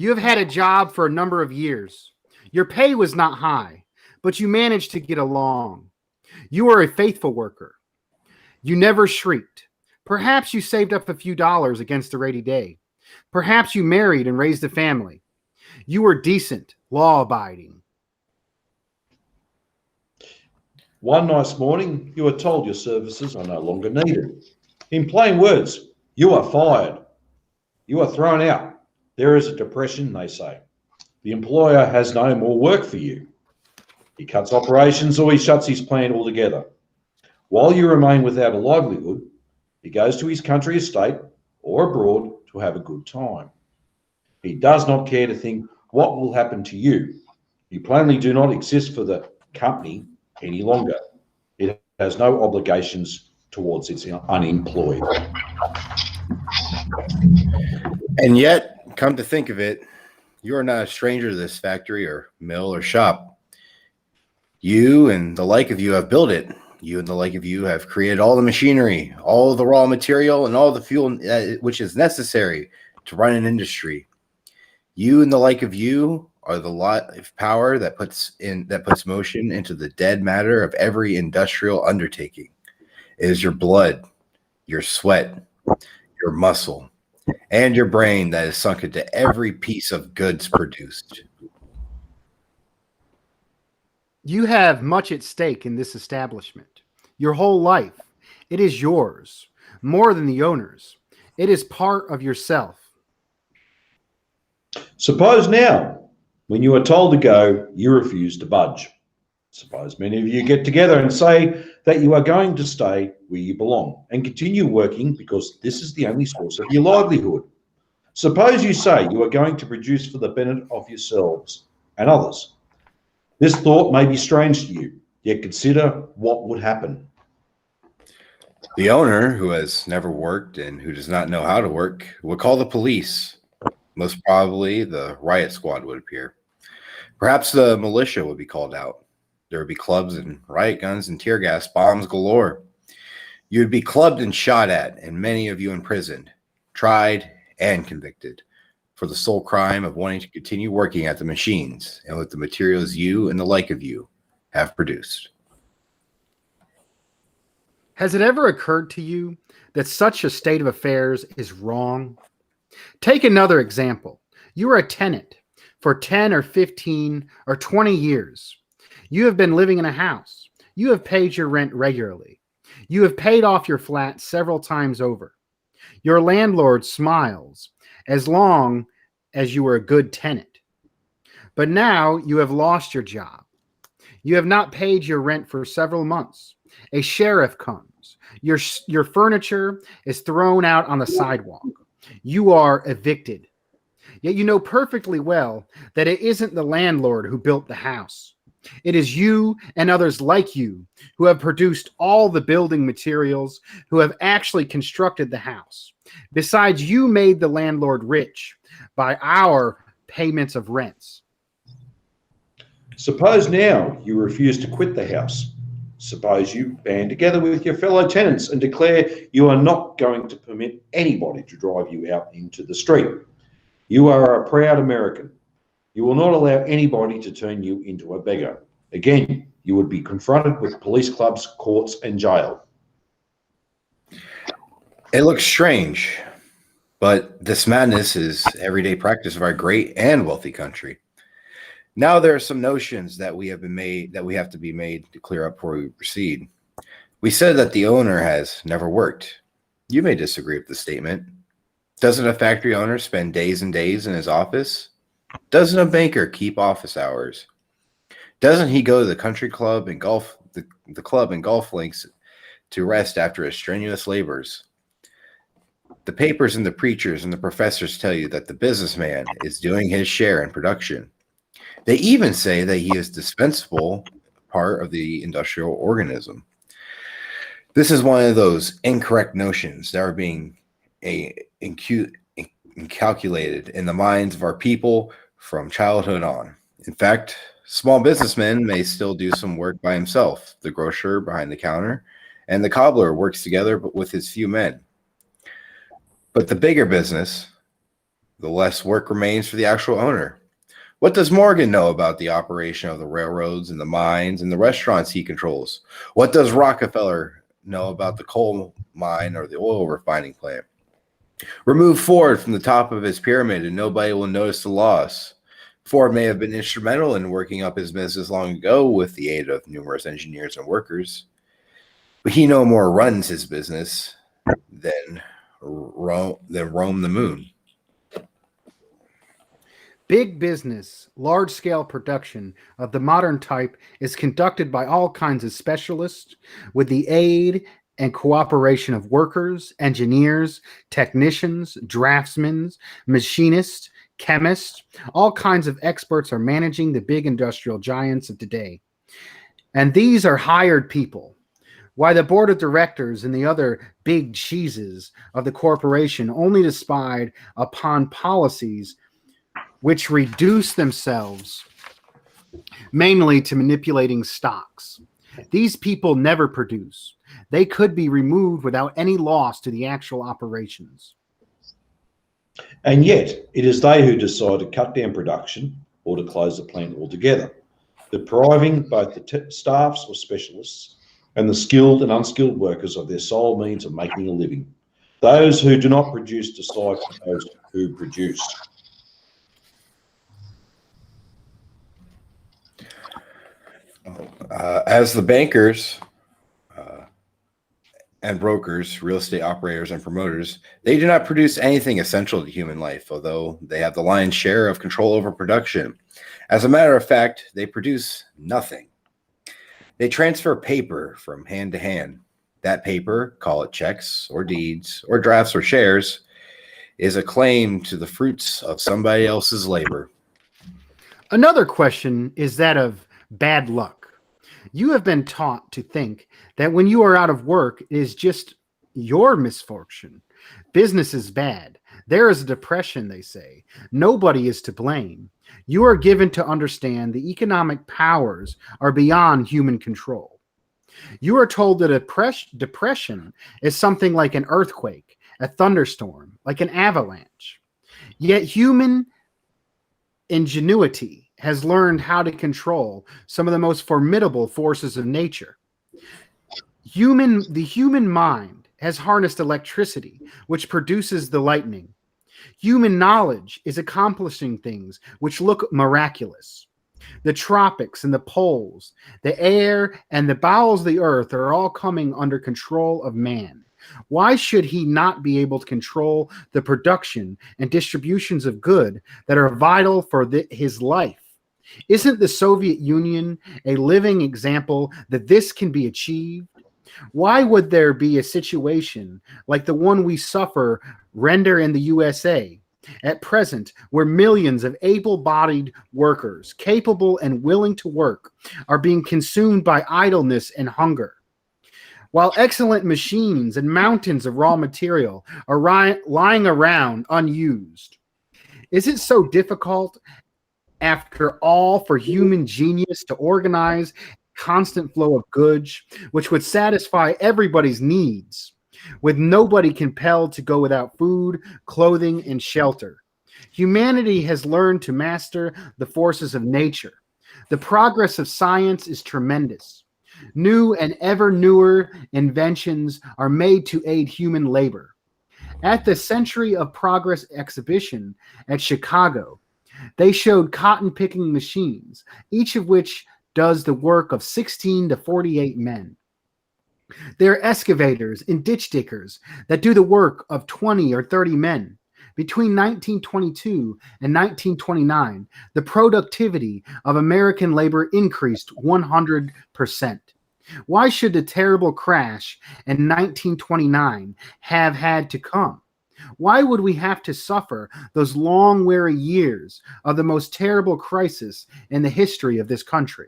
You have had a job for a number of years. Your pay was not high, but you managed to get along. You were a faithful worker. You never shrieked. Perhaps you saved up a few dollars against a rainy day. Perhaps you married and raised a family. You were decent, law-abiding. One nice morning, you are told your services are no longer needed. In plain words, you are fired. You are thrown out. There is a depression, they say. The employer has no more work for you. He cuts operations or he shuts his plant altogether. While you remain without a livelihood, he goes to his country estate or abroad to have a good time. He does not care to think what will happen to you. You plainly do not exist for the company any longer. It has no obligations towards its unemployed. And yet, come to think of it, you are not a stranger to this factory or mill or shop. You and the like of you have built it. You and the like of you have created all the machinery, all the raw material, and all the fuel which is necessary to run an industry. You and the like of you are the lot of power that puts motion into the dead matter of every industrial undertaking. It is your blood, your sweat, your muscle, and your brain that is sunk into every piece of goods produced. You have much at stake in this establishment. Your whole life. It is yours. More than the owner's. It is part of yourself. Suppose now, when you are told to go, you refuse to budge. Suppose many of you get together and say that you are going to stay where you belong and continue working because this is the only source of your livelihood. Suppose you say you are going to produce for the benefit of yourselves and others. This thought may be strange to you, yet consider what would happen. The owner, who has never worked and who does not know how to work, would call the police. Most probably, the riot squad would appear. Perhaps the militia would be called out. There would be clubs and riot guns and tear gas bombs galore. You would be clubbed and shot at, and many of you imprisoned, tried, and convicted for the sole crime of wanting to continue working at the machines and with the materials you and the like of you have produced. Has it ever occurred to you that such a state of affairs is wrong? Take another example. You are a tenant for 10 or 15 or 20 years. You have been living in a house. You have paid your rent regularly. You have paid off your flat several times over. Your landlord smiles as long as you were a good tenant. But now you have lost your job. You have not paid your rent for several months. A sheriff comes. Your furniture is thrown out on the sidewalk. You are evicted. Yet you know perfectly well that it isn't the landlord who built the house. It is you and others like you who have produced all the building materials, who have actually constructed the house. Besides, you made the landlord rich by our payments of rents. Suppose now you refuse to quit the house. Suppose you band together with your fellow tenants and declare you are not going to permit anybody to drive you out into the street. You are a proud American. You will not allow anybody to turn you into a beggar. Again, you would be confronted with police clubs, courts, and jail. It looks strange, but this madness is everyday practice of our great and wealthy country. Now there are some notions that we have to be made to clear up before we proceed. We said that the owner has never worked. You may disagree with the statement. Doesn't a factory owner spend days and days in his office? Doesn't a banker keep office hours? Doesn't he go to the country club and the club and golf links to rest after his strenuous labors? The papers and the preachers and the professors tell you that the businessman is doing his share in production. They even say that he is dispensable part of the industrial organism. This is one of those incorrect notions that are being inculcated in the minds of our people from childhood on. In fact, small businessmen may still do some work by himself. The grocer behind the counter and the cobbler works together but with his few men. But the bigger business, the less work remains for the actual owner. What does Morgan know about the operation of the railroads and the mines and the restaurants he controls? What does Rockefeller know about the coal mine or the oil refining plant? Remove Ford from the top of his pyramid and nobody will notice the loss. Ford may have been instrumental in working up his business long ago with the aid of numerous engineers and workers, but he no more runs his business than roam the moon. Big business, large-scale production of the modern type is conducted by all kinds of specialists with the aid and cooperation of workers, engineers, technicians, draftsmen, machinists, chemists. All kinds of experts are managing the big industrial giants of today. And these are hired people. Why the board of directors and the other big cheeses of the corporation only decide upon policies which reduce themselves mainly to manipulating stocks. These people never produce. They could be removed without any loss to the actual operations. And yet, it is they who decide to cut down production or to close the plant altogether, depriving both the staffs or specialists and the skilled and unskilled workers of their sole means of making a living. Those who do not produce decide for those who produce. As the bankers and brokers, real estate operators, and promoters, they do not produce anything essential to human life, although they have the lion's share of control over production. As a matter of fact, they produce nothing. They transfer paper from hand to hand. That paper, call it checks or deeds or drafts or shares, is a claim to the fruits of somebody else's labor. Another question is that of bad luck. You have been taught to think that when you are out of work, it is just your misfortune. Business is bad. There is a depression, they say. Nobody is to blame. You are given to understand the economic powers are beyond human control. You are told that depression is something like an earthquake, a thunderstorm, like an avalanche. Yet human ingenuity has learned how to control some of the most formidable forces of nature. The human mind has harnessed electricity, which produces the lightning. Human knowledge is accomplishing things which look miraculous. The tropics and the poles, the air and the bowels of the earth are all coming under control of man. Why should he not be able to control the production and distributions of good that are vital for his life? Isn't the Soviet Union a living example that this can be achieved? Why would there be a situation like the one we render in the USA at present, where millions of able-bodied workers, capable and willing to work, are being consumed by idleness and hunger? While excellent machines and mountains of raw material are lying around unused. Is it so difficult, after all, for human genius to organize a constant flow of goods which would satisfy everybody's needs, with nobody compelled to go without food, clothing, and shelter? Humanity has learned to master the forces of nature. The progress of science is tremendous. New and ever newer inventions are made to aid human labor. At the Century of Progress exhibition at Chicago, they showed cotton-picking machines, each of which does the work of 16 to 48 men. There are excavators and ditch diggers that do the work of 20 or 30 men. Between 1922 and 1929, the productivity of American labor increased 100%. Why should the terrible crash in 1929 have had to come? Why would we have to suffer those long, weary years of the most terrible crisis in the history of this country?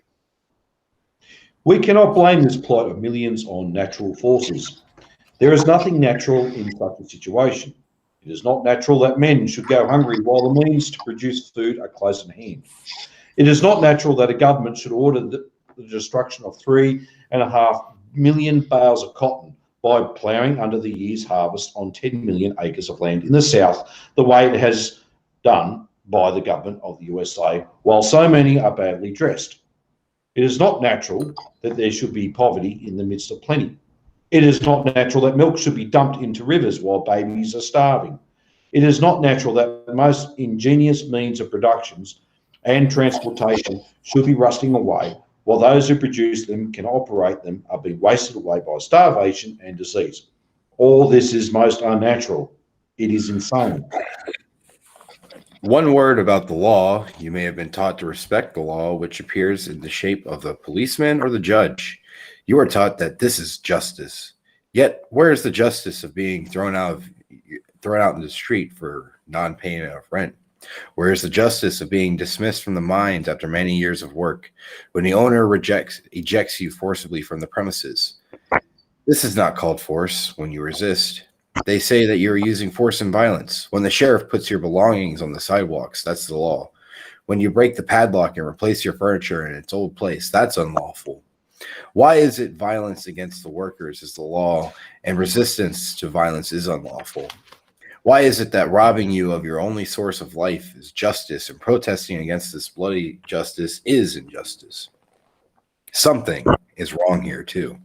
We cannot blame this plight of millions on natural forces. There is nothing natural in such a situation. It is not natural that men should go hungry while the means to produce food are close at hand. It is not natural that a government should order the destruction of 3.5 million bales of cotton by ploughing under the year's harvest on 10 million acres of land in the south, the way it has done by the government of the USA, while so many are badly dressed. It is not natural that there should be poverty in the midst of plenty. It is not natural that milk should be dumped into rivers while babies are starving. It is not natural that most ingenious means of productions and transportation should be rusting away, while those who produce them can operate them are being wasted away by starvation and disease. All this is most unnatural. It is insane. One word about the law. You may have been taught to respect the law, which appears in the shape of the policeman or the judge. You are taught that this is justice. Yet, where is the justice of being thrown out in the street for non-payment of rent? Where is the justice of being dismissed from the mines after many years of work, when the owner ejects you forcibly from the premises? This is not called force when you resist. They say that you're using force and violence. When the sheriff puts your belongings on the sidewalks, that's the law. When you break the padlock and replace your furniture in its old place, that's unlawful. Why is it violence against the workers is the law and resistance to violence is unlawful? Why is it that robbing you of your only source of life is justice and protesting against this bloody justice is injustice? Something is wrong here too.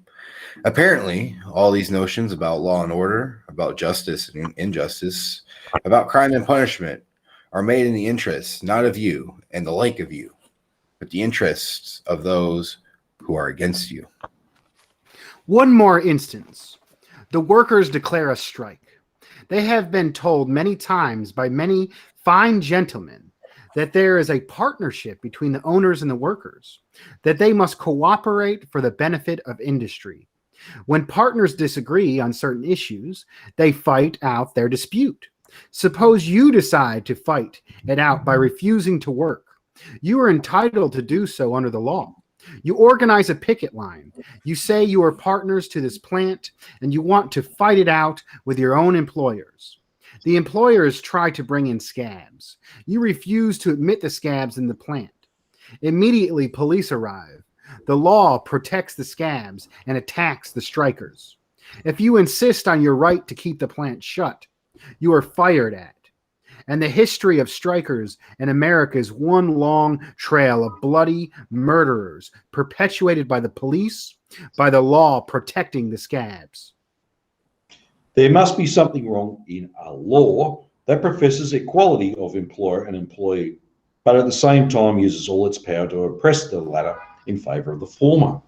Apparently, all these notions about law and order, about justice and injustice, about crime and punishment are made in the interests not of you and the like of you, but the interests of those who are against you. One more instance. The workers declare a strike. They have been told many times by many fine gentlemen that there is a partnership between the owners and the workers, that they must cooperate for the benefit of industry. When partners disagree on certain issues, they fight out their dispute. Suppose you decide to fight it out by refusing to work. You are entitled to do so under the law. You organize a picket line. You say you are partners to this plant and you want to fight it out with your own employers. The employers try to bring in scabs. You refuse to admit the scabs in the plant. Immediately, police arrive. The law protects the scabs and attacks the strikers. If you insist on your right to keep the plant shut, you are fired at. And the history of strikers in America is one long trail of bloody murderers perpetuated by the police, by the law protecting the scabs. There must be something wrong in a law that professes equality of employer and employee, but at the same time uses all its power to oppress the latter in favour of the former.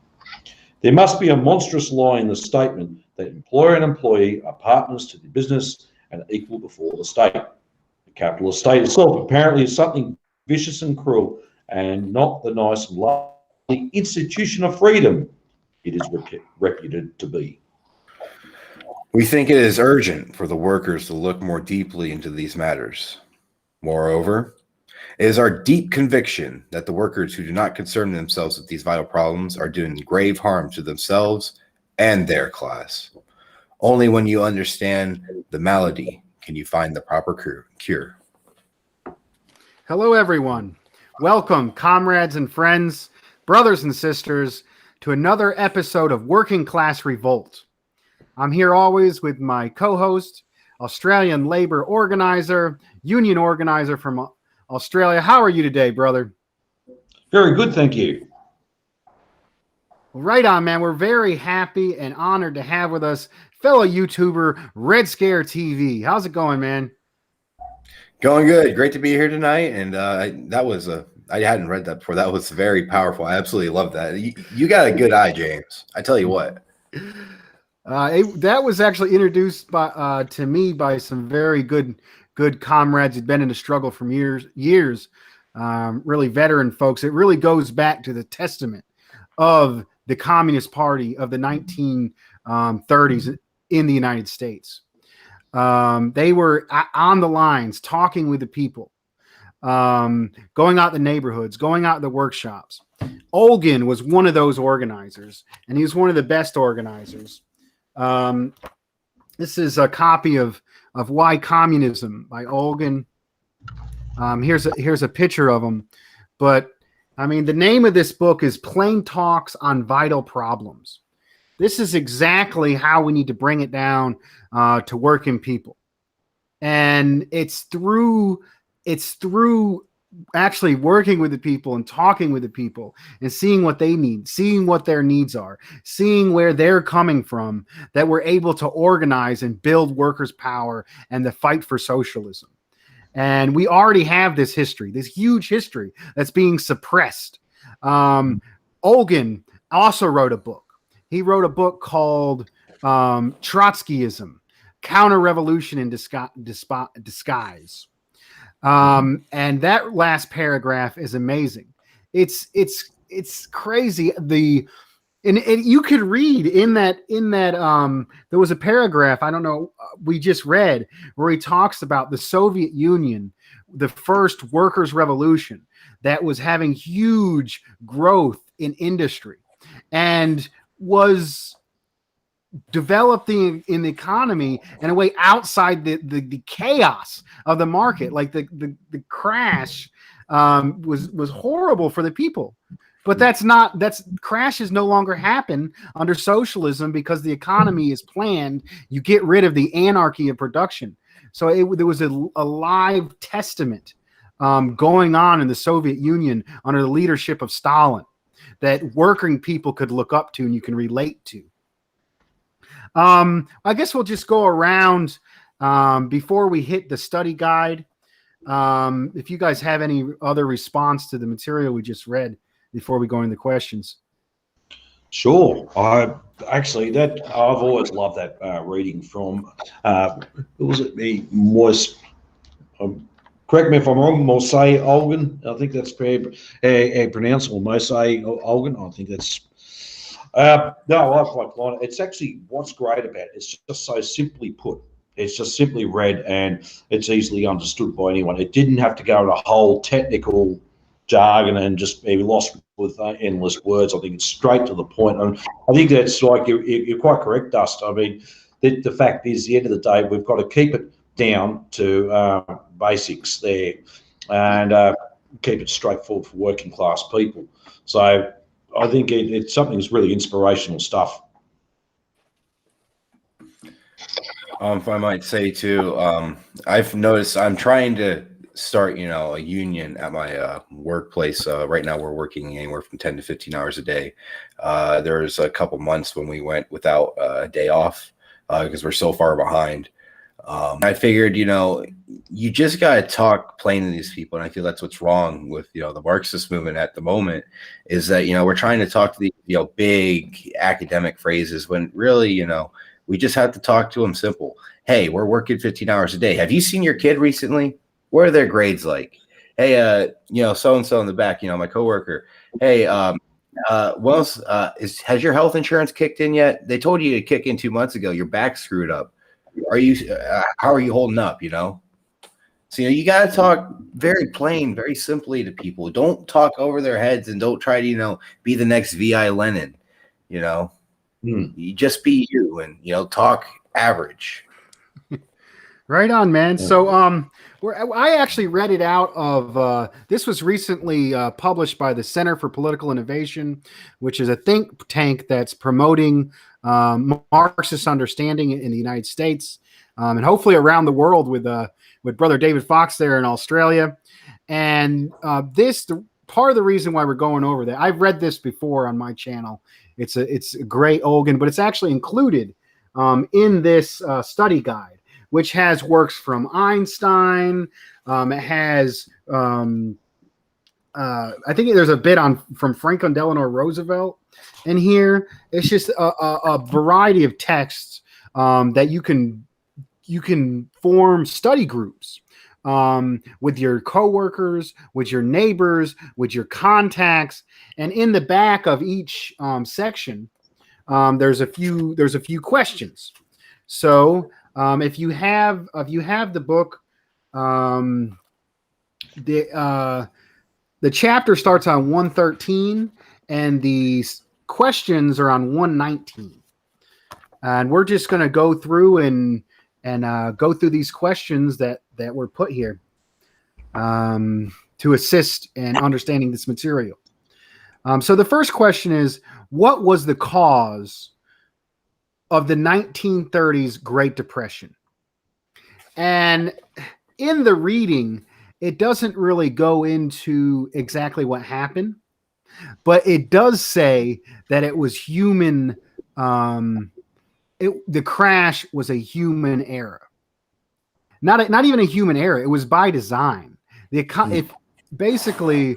There must be a monstrous lie in the statement that employer and employee are partners to the business and equal before the state. The capitalist state itself apparently is something vicious and cruel and not the nice and lovely institution of freedom it is reputed to be. We think it is urgent for the workers to look more deeply into these matters. Moreover, it is our deep conviction that the workers who do not concern themselves with these vital problems are doing grave harm to themselves and their class. Only when you understand the malady can you find the proper cure. Hello, everyone. Welcome, comrades and friends, brothers and sisters, to another episode of Working Class Revolt. I'm here always with my co-host, Australian labor organizer, union organizer from Australia. How are you today, brother? Very good, thank you. Right on, man. We're very happy and honored to have with us fellow YouTuber RedScare TV. How's it going, man? Going good. Great to be here tonight. And I hadn't read that before. That was very powerful. I absolutely love that. You got a good eye, James. I tell you what. That was actually introduced to me by some very good comrades who'd been in the struggle for years. Really veteran folks. It really goes back to the testament of the Communist Party of the 1930s in the United States. They were on the lines, talking with the people, going out the neighborhoods, going out the workshops. Olgin was one of those organizers, and he was one of the best organizers. This is a copy of Why Communism by Olgin. Here's a picture of him. But, I mean, the name of this book is Plain Talks on Vital Problems. This is exactly how we need to bring it down to working people. And it's through it's through actually working with the people and talking with the people and seeing what they need, seeing what their needs are, seeing where they're coming from, that we're able to organize and build workers' power and the fight for socialism. And we already have this history, this huge history that's being suppressed. Olgin also wrote a book. He wrote a book called Trotskyism, Counter-Revolution in Disguise. And that last paragraph is amazing. It's crazy. And you could read in that there was a paragraph, I don't know, we just read, where he talks about the Soviet Union, the first workers' revolution that was having huge growth in industry and was developing in the economy in a way outside the chaos of the market. Like the crash was horrible for the people. But crashes no longer happen under socialism because the economy is planned. You get rid of the anarchy of production. So there was a live testament going on in the Soviet Union under the leadership of Stalin that working people could look up to and you can relate to. I guess we'll just go around before we hit the study guide. If you guys have any other response to the material we just read before we go into questions. Sure. I've always loved that reading from, correct me if I'm wrong, Mose Olgin. I think that's pronounced, or Mose Olgin. I think that's, no, I quite like it. It's actually, what's great about it, it's just so simply put. It's just simply read and it's easily understood by anyone. It didn't have to go into a whole technical jargon and just be lost with endless words. I think it's straight to the point. And I think that's like, you're quite correct, Dust. I mean, the fact is, at the end of the day, we've got to keep it down to basics there and keep it straightforward for working class people. So I think it's something that's really inspirational stuff. If I might say too, I've noticed I'm trying to start, a union at my workplace. Right now we're working anywhere from 10 to 15 hours a day. There was a couple months when we went without a day off because we're so far behind. I figured, you just got to talk plain to these people. And I feel that's what's wrong with, the Marxist movement at the moment is that, we're trying to talk to the, big academic phrases when really, we just have to talk to them simple. Hey, we're working 15 hours a day. Have you seen your kid recently? What are their grades like? Hey, so-and-so in the back, my coworker. Hey, has your health insurance kicked in yet? They told you to kick in 2 months ago. Your back's screwed up. How are you holding up, So, you got to talk very plain, very simply to people. Don't talk over their heads and don't try to, be the next V.I. Lenin, You just be you and, talk average. Right on, man. So I actually read it out of, this was recently published by the Center for Political Innovation, which is a think tank that's promoting Marxist understanding in the United States and hopefully around the world with Brother David Fox there in Australia. And part of the reason why we're going over that, I've read this before on my channel. It's a great Olgin, but it's actually included in this study guide, which has works from Einstein. It has, I think there's a bit from Franklin Delano Roosevelt in here. It's just a variety of texts that you can form study groups with your coworkers, with your neighbors, with your contacts, and in the back of each section, there's a few questions. So if you have the book, the chapter starts on 113 and the questions are on 119. And we're just going to go through and go through these questions that were put here to assist in understanding this material. So the first question is, what was the cause of the 1930s Great Depression? And in the reading, it doesn't really go into exactly what happened, but it does say that it was human. The crash was a human error, not even a human error. It was by design. If basically,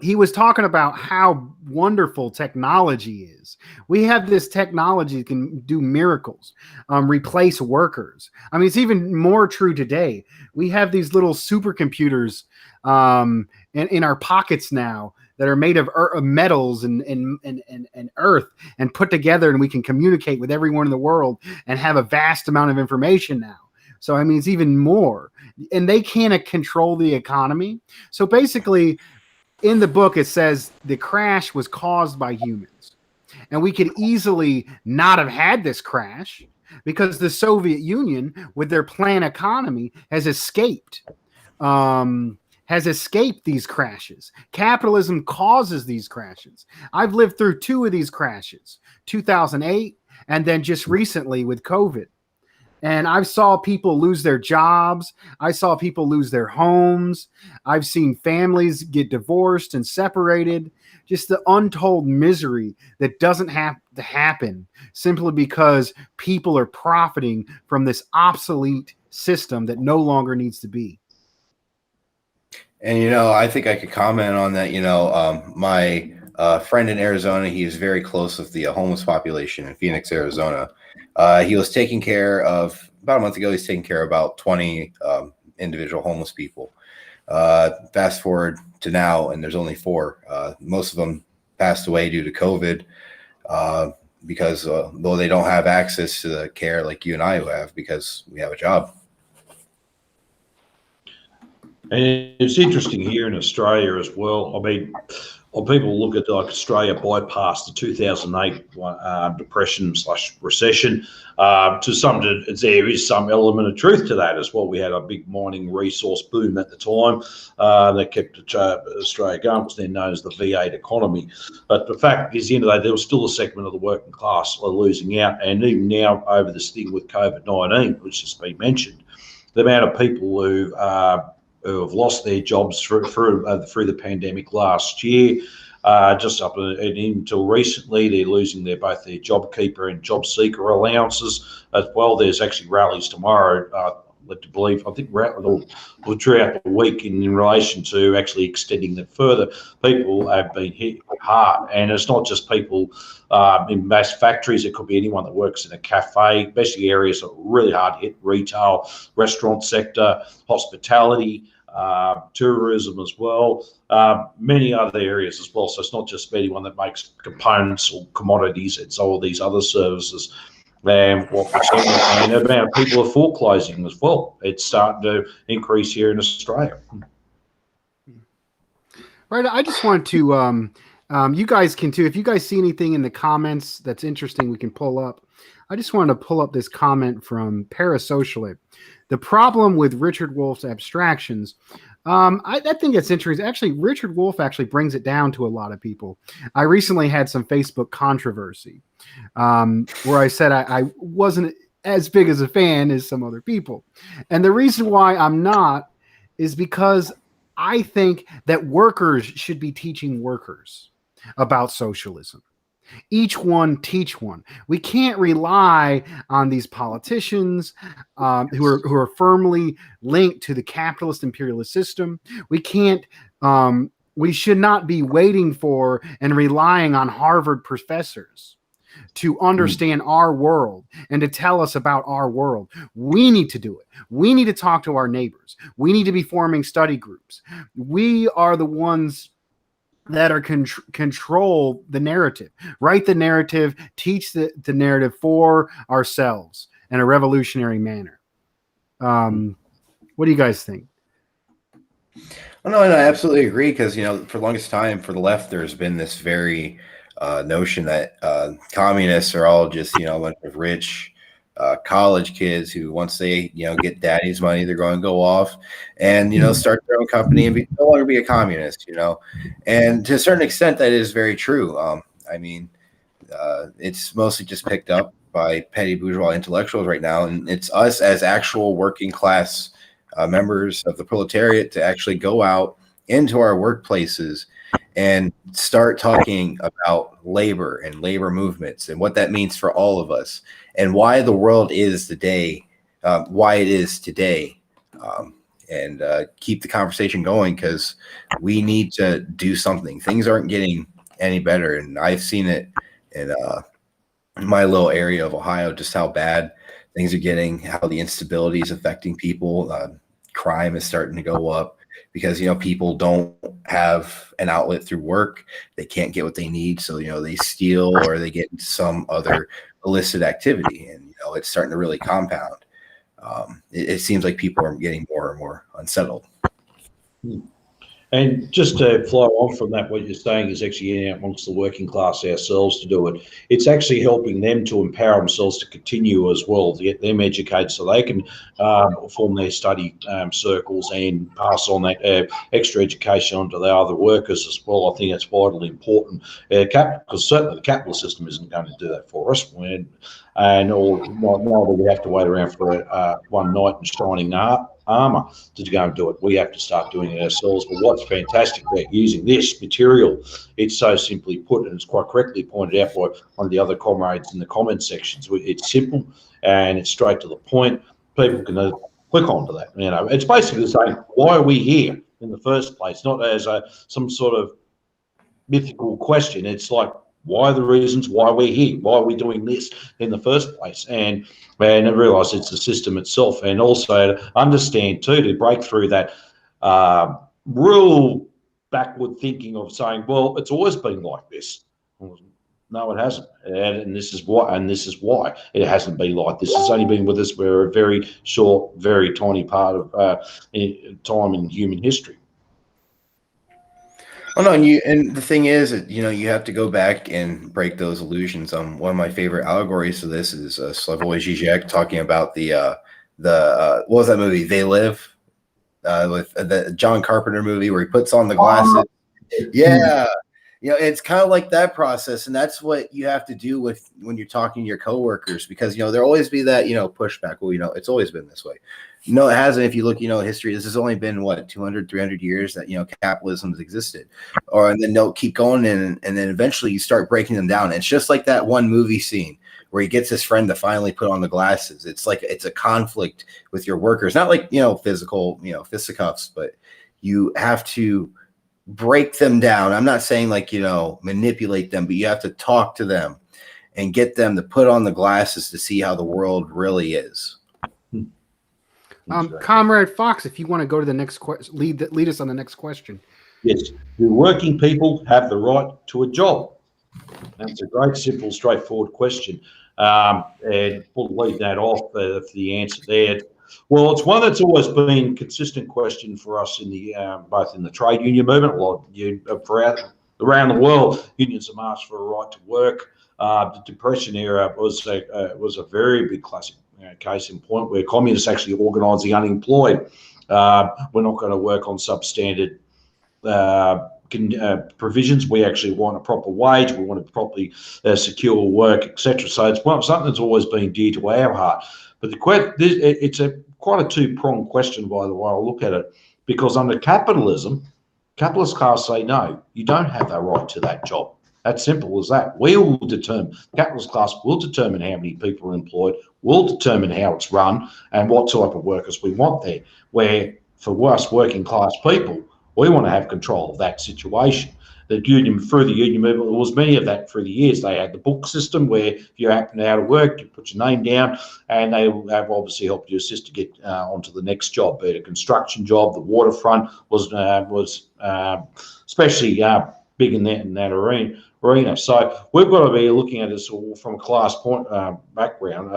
he was talking about how wonderful technology is. We have this technology that can do miracles, replace workers. I mean, it's even more true today. We have these little supercomputers in our pockets now that are made of metals and earth and put together, and we can communicate with everyone in the world and have a vast amount of information now. So, I mean, it's even more. And they can't control the economy. So basically, in the book, it says the crash was caused by humans. And we could easily not have had this crash because the Soviet Union, with their planned economy, has escaped these crashes. Capitalism causes these crashes. I've lived through two of these crashes, 2008 and then just recently with COVID. And I saw people lose their jobs. I saw people lose their homes. I've seen families get divorced and separated. Just the untold misery that doesn't have to happen simply because people are profiting from this obsolete system that no longer needs to be. And, I think I could comment on that. My friend in Arizona, he is very close with the homeless population in Phoenix, Arizona. He was taking care of, about a month ago, he's taking care of about 20 individual homeless people. Fast forward to now, and there's only 4. Most of them passed away due to COVID because though they don't have access to the care like you and I have because we have a job. And it's interesting here in Australia as well. I mean, people look at like Australia bypassed the 2008 depression / recession. To some, there is some element of truth to that as well. We had a big mining resource boom at the time that kept Australia going. It was then known as the V8 economy. But the fact is, at the end of the day, there was still a segment of the working class losing out. And even now, over this thing with COVID-19, which has been mentioned, the amount of people who have lost their jobs through the pandemic last year. Just up and until recently, they're losing both their JobKeeper and JobSeeker allowances as well. There's actually rallies tomorrow, led to believe, I think, throughout the week in relation to actually extending that further. People have been hit hard, and it's not just people in mass factories. It could be anyone that works in a cafe, especially areas that are really hard hit: retail, restaurant sector, hospitality, tourism as well, many other areas as well. So it's not just anyone that makes components or commodities, it's all these other services. And what we're seeing, and the amount of people are foreclosing as well. It's starting to increase here in Australia. Right. I just want to, you guys can too. If you guys see anything in the comments that's interesting, we can pull up. I just wanted to pull up this comment from Parasocialite. The problem with Richard Wolff's abstractions, I think it's interesting. Actually, Richard Wolff actually brings it down to a lot of people. I recently had some Facebook controversy where I said I wasn't as big as a fan as some other people. And the reason why I'm not is because I think that workers should be teaching workers about socialism. Each one teach one. We can't rely on these politicians who are firmly linked to the capitalist imperialist system. We can't. We should not be waiting for and relying on Harvard professors to understand our world and to tell us about our world. We need to do it. We need to talk to our neighbors. We need to be forming study groups. We are the ones that are control the narrative, write the narrative, teach the narrative for ourselves in a revolutionary manner. What do you guys think? Well, no, and I absolutely agree because, for the longest time for the left, there's been this very notion that communists are all just, a bunch of rich college kids who once they, get daddy's money, they're going to go off and, start their own company and no longer be a communist, and to a certain extent, that is very true. I mean, it's mostly just picked up by petty bourgeois intellectuals right now. And it's us as actual working class members of the proletariat to actually go out into our workplaces and start talking about labor and labor movements and what that means for all of us and why the world is today, why it is today, and keep the conversation going, because we need to do something. Things aren't getting any better, and I've seen it in my little area of Ohio, just how bad things are getting, how the instability is affecting people. Crime is starting to go up because, people don't have an outlet through work. They can't get what they need. So, they steal or they get into some other illicit activity, and, it's starting to really compound. It seems like people are getting more and more unsettled. And just to flow on from that, what you're saying is actually getting out amongst the working class ourselves to do it. It's actually helping them to empower themselves to continue as well, to get them educated so they can form their study circles and pass on that extra education onto the other workers as well. I think that's vitally important, because certainly the capitalist system isn't going to do that for us. Neither we have to wait around for one night in shining armor to go and do it. We have to start doing it ourselves. But what's fantastic about using this material, it's so simply put, and it's quite correctly pointed out by one of the other comrades in the comment sections. It's simple and it's straight to the point. People can click onto that. It's basically saying, why are we here in the first place? Not as some sort of mythical question. It's like, why are the reasons why we're here? Why are we doing this in the first place? And I realise it's the system itself, and also understand too, to break through that real backward thinking of saying, well, it's always been like this. No, it hasn't, and this is why. And this is why it hasn't been like this. It's only been with us for a very short, very tiny part of time in human history. Oh no, and the thing is, you have to go back and break those illusions. One of my favorite allegories of this is Slavoj Žižek talking about the what was that movie? They Live, with the John Carpenter movie where he puts on the glasses. Yeah, it's kind of like that process, and that's what you have to do when you're talking to your coworkers, because there'll always be that pushback. Well, it's always been this way. No, it hasn't. If you look, history, this has only been 200, 300 years that capitalism has existed, and then they'll keep going, and then eventually you start breaking them down. It's just like that one movie scene where he gets his friend to finally put on the glasses. It's like it's a conflict with your workers, not like physical, fisticuffs, but you have to break them down. I'm not saying manipulate them, but you have to talk to them and get them to put on the glasses to see how the world really is. Comrade Fox, if you want to go to the next question, lead us on the next question. Yes, do working people have the right to a job? That's a great, simple, straightforward question. And we'll leave that off for the answer there. Well, it's one that's always been a consistent question for us in the both in the trade union movement, around the world. Unions have marched for a right to work. The Depression era was a very big classic case in point, where communists actually organised the unemployed. We're not going to work on substandard provisions. We actually want a proper wage. We want to properly secure work, etc. So it's something that's always been dear to our heart. But it's quite a two-pronged question, by the way I look at it, because under capitalism, capitalist class say, no, you don't have that right to that job. That's simple as that. We will determine, capitalist class will determine how many people are employed, will determine how it's run and what type of workers we want there. Where for us working class people, we want to have control of that situation. Through the union movement, there was many of that through the years. They had the book system where if you happen out of work, you put your name down, and they have obviously helped you assist to get onto the next job, be it a construction job. The waterfront was especially big in that arena. So we've got to be looking at this from a class point background.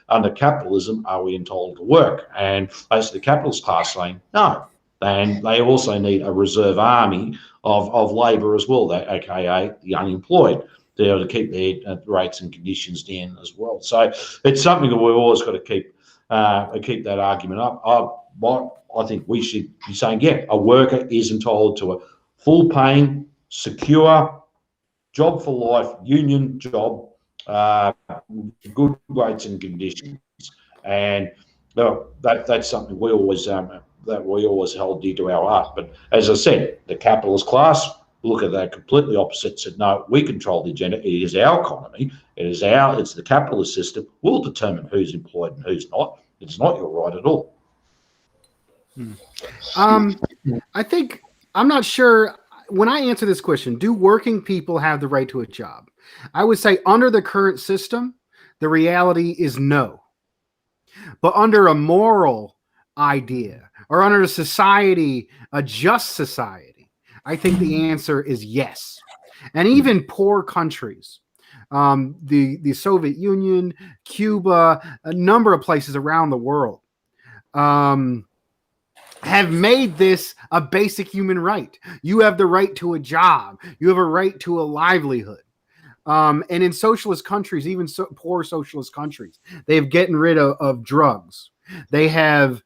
Under capitalism, are we entitled to work? And basically, the capitalist class saying no. And they also need a reserve army of labour as well, aka the unemployed, to be able to keep their rates and conditions down as well. So it's something that we've always got to keep that argument up. I think we should be saying, yeah, a worker is entitled to a full paying, secure job for life, union job, good rates and conditions. And No, that's something we always hold dear to our heart. But as I said, the capitalist class look at that completely opposite. Said no, we control the agenda. It is our economy. It's the capitalist system. We'll determine who's employed and who's not. It's not your right at all. I think I'm not sure. When I answer this question, do working people have the right to a job? I would say under the current system, the reality is no. But under a moral idea or under a society, a just society, I think the answer is yes. And even poor countries, the Soviet Union, Cuba, a number of places around the world, have made this a basic human right. You have the right to a job. You have a right to a livelihood. And in socialist countries, even poor socialist countries, they've gotten rid of drugs. They've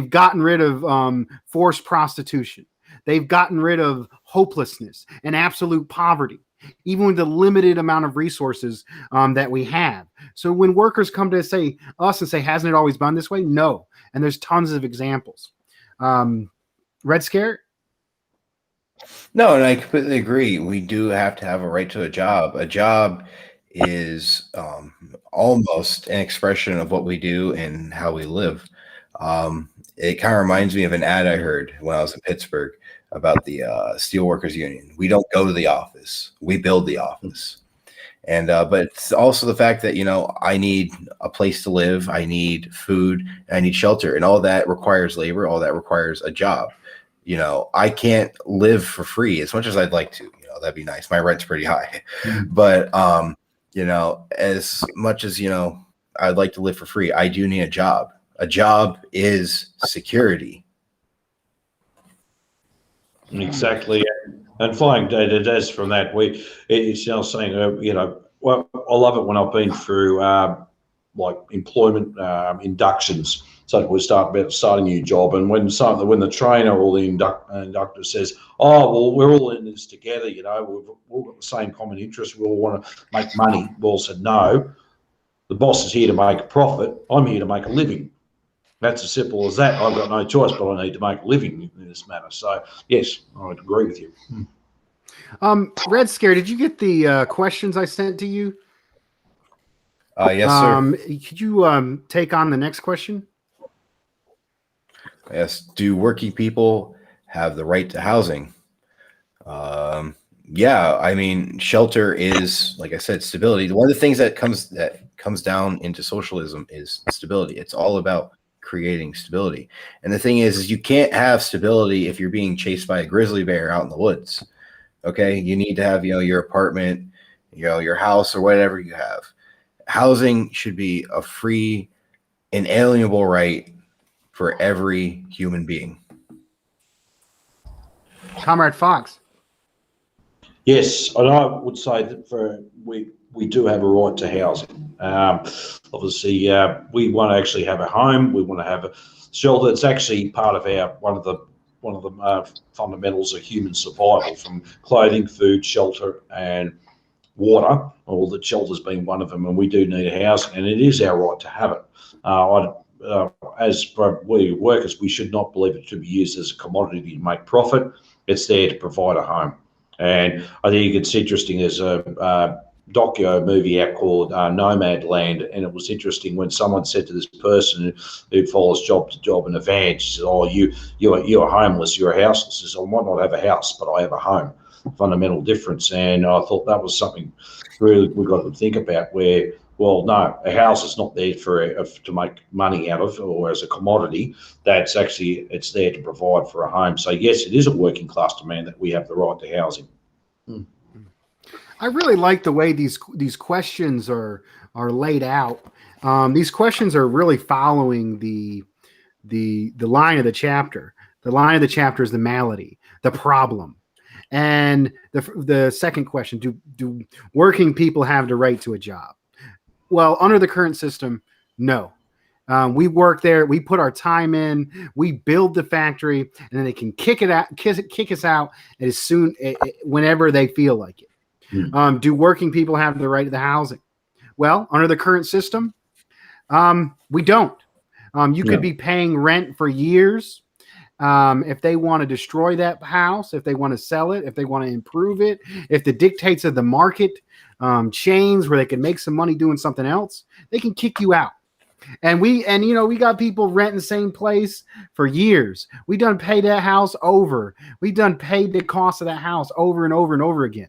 gotten rid of forced prostitution. They've gotten rid of hopelessness and absolute poverty, even with the limited amount of resources that we have. So when workers come to us and say, hasn't it always been this way? No. And there's tons of examples. RedScare? No, and I completely agree. We do have to have a right to a job. A job is almost an expression of what we do and how we live. It kind of reminds me of an ad I heard when I was in Pittsburgh about the Steelworkers Union. We don't go to the office. We build the office. And but it's also the fact that, I need a place to live, I need food, and I need shelter, and all that requires labor, all that requires a job. I can't live for free as much as I'd like to. That'd be nice. My rent's pretty high. But as much as I'd like to live for free, I do need a job. A job is security. Exactly. And flying data does from that. It's now saying, well, I love it when I've been through like employment inductions. So we start a new job, and when the trainer or the inductor says, "Oh, well, we're all in this together. We've all got the same common interest. We all want to make money." We all said, "No, the boss is here to make a profit. I'm here to make a living." That's as simple as that. I've got no choice, but I need to make a living in this matter. So, yes, I would agree with you. RedScare, did you get the questions I sent to you? Yes, sir. Could you take on the next question? Yes. Do working people have the right to housing? Yeah, I mean, shelter is, like I said, stability. One of the things that comes down into socialism is stability. It's all about creating stability. And the thing is you can't have stability if you're being chased by a grizzly bear out in the woods. Okay, you need to have your apartment, your house, or whatever you have. Housing should be a free, inalienable right for every human being. Comrade Fox. Yes, and I would say that we do have a right to housing. Obviously, we want to actually have a home. We want to have a shelter. It's actually part of one of the fundamentals of human survival, from clothing, food, shelter, and water. Well, the shelter's been one of them, and we do need a housing, and it is our right to have it. As we workers, we should not believe it to be used as a commodity to make profit. It's there to provide a home. And I think it's interesting. There's a docu movie out called Nomad Land, and it was interesting when someone said to this person who follows job to job in a van, she said, "Oh, you're homeless, you're houseless." She said, "I might not have a house, but I have a home." Fundamental difference. And I thought that was something really we've got to think about, where, well, no, a house is not there to make money out of or as a commodity. It's there to provide for a home. So yes, it is a working class demand that we have the right to housing. I really like the way these questions are laid out. These questions are really following the line of the chapter. The line of the chapter is the malady, the problem. And the second question, do working people have the right to a job? Well, under the current system, no. We work there, we put our time in, we build the factory, and then they can kick us out as soon, whenever they feel like it. Do working people have the right to the housing? Well, under the current system, we don't. You could be paying rent for years. If they want to destroy that house, if they want to sell it, if they want to improve it, if the dictates of the market change where they can make some money doing something else, they can kick you out. And we got people renting the same place for years. We done paid that house over. We done paid the cost of that house over and over and over again.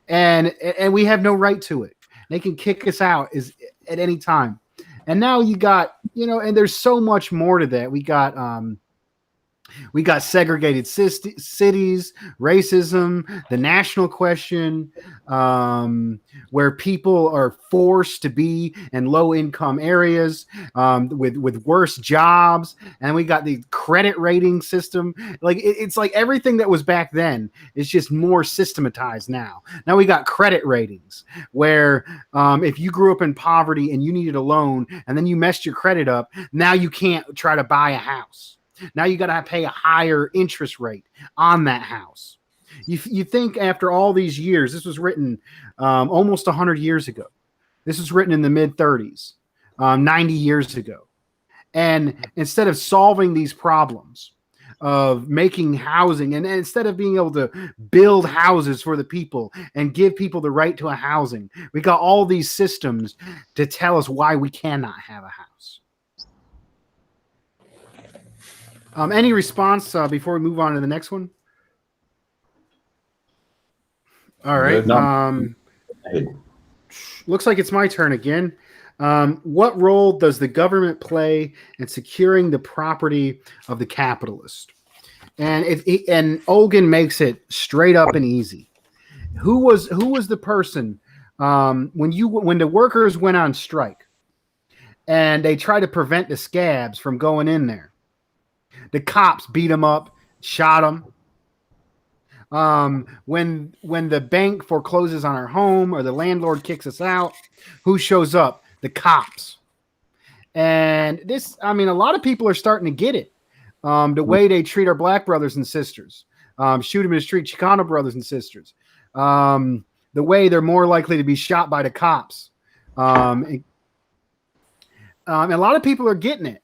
And we have no right to it. They can kick us out at any time. And now you got, and there's so much more to that. We got segregated cities, racism, the national question, where people are forced to be in low-income areas with worse jobs, and we got the credit rating system. Like it's like everything that was back then is just more systematized now. Now we got credit ratings where if you grew up in poverty and you needed a loan, and then you messed your credit up, now you can't try to buy a house. Now you got to pay a higher interest rate on that house. You think after all these years, this was written almost 100 years ago. This was written in the mid-30s, 90 years ago. And instead of solving these problems of making housing, and instead of being able to build houses for the people and give people the right to a housing, we got all these systems to tell us why we cannot have a house. Any response before we move on to the next one? All right. Looks like it's my turn again. What role does the government play in securing the property of the capitalist? And Olgin makes it straight up and easy. Who was the person when the workers went on strike and they tried to prevent the scabs from going in there? The cops beat them up, shot them. When the bank forecloses on our home or the landlord kicks us out, who shows up? The cops. And this, a lot of people are starting to get it. The way they treat our black brothers and sisters, shoot them in the street, Chicano brothers and sisters. The way they're more likely to be shot by the cops. And a lot of people are getting it.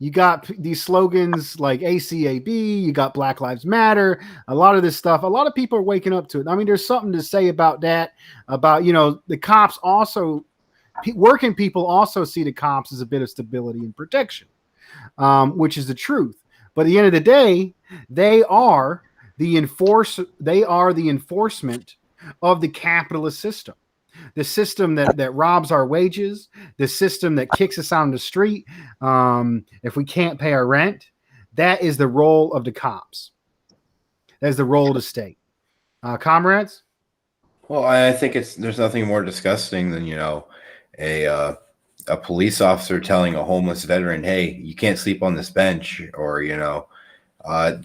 You got these slogans like ACAB, you got Black Lives Matter, a lot of this stuff. A lot of people are waking up to it. There's something to say about that, about, the cops also, working people also see the cops as a bit of stability and protection, which is the truth. But at the end of the day, they are the enforcement of the capitalist system. The system that robs our wages, the system that kicks us out on the street if we can't pay our rent, that is the role of the cops. That is the role of the state. Comrades? Well, I think there's nothing more disgusting than, a police officer telling a homeless veteran, hey, you can't sleep on this bench, or,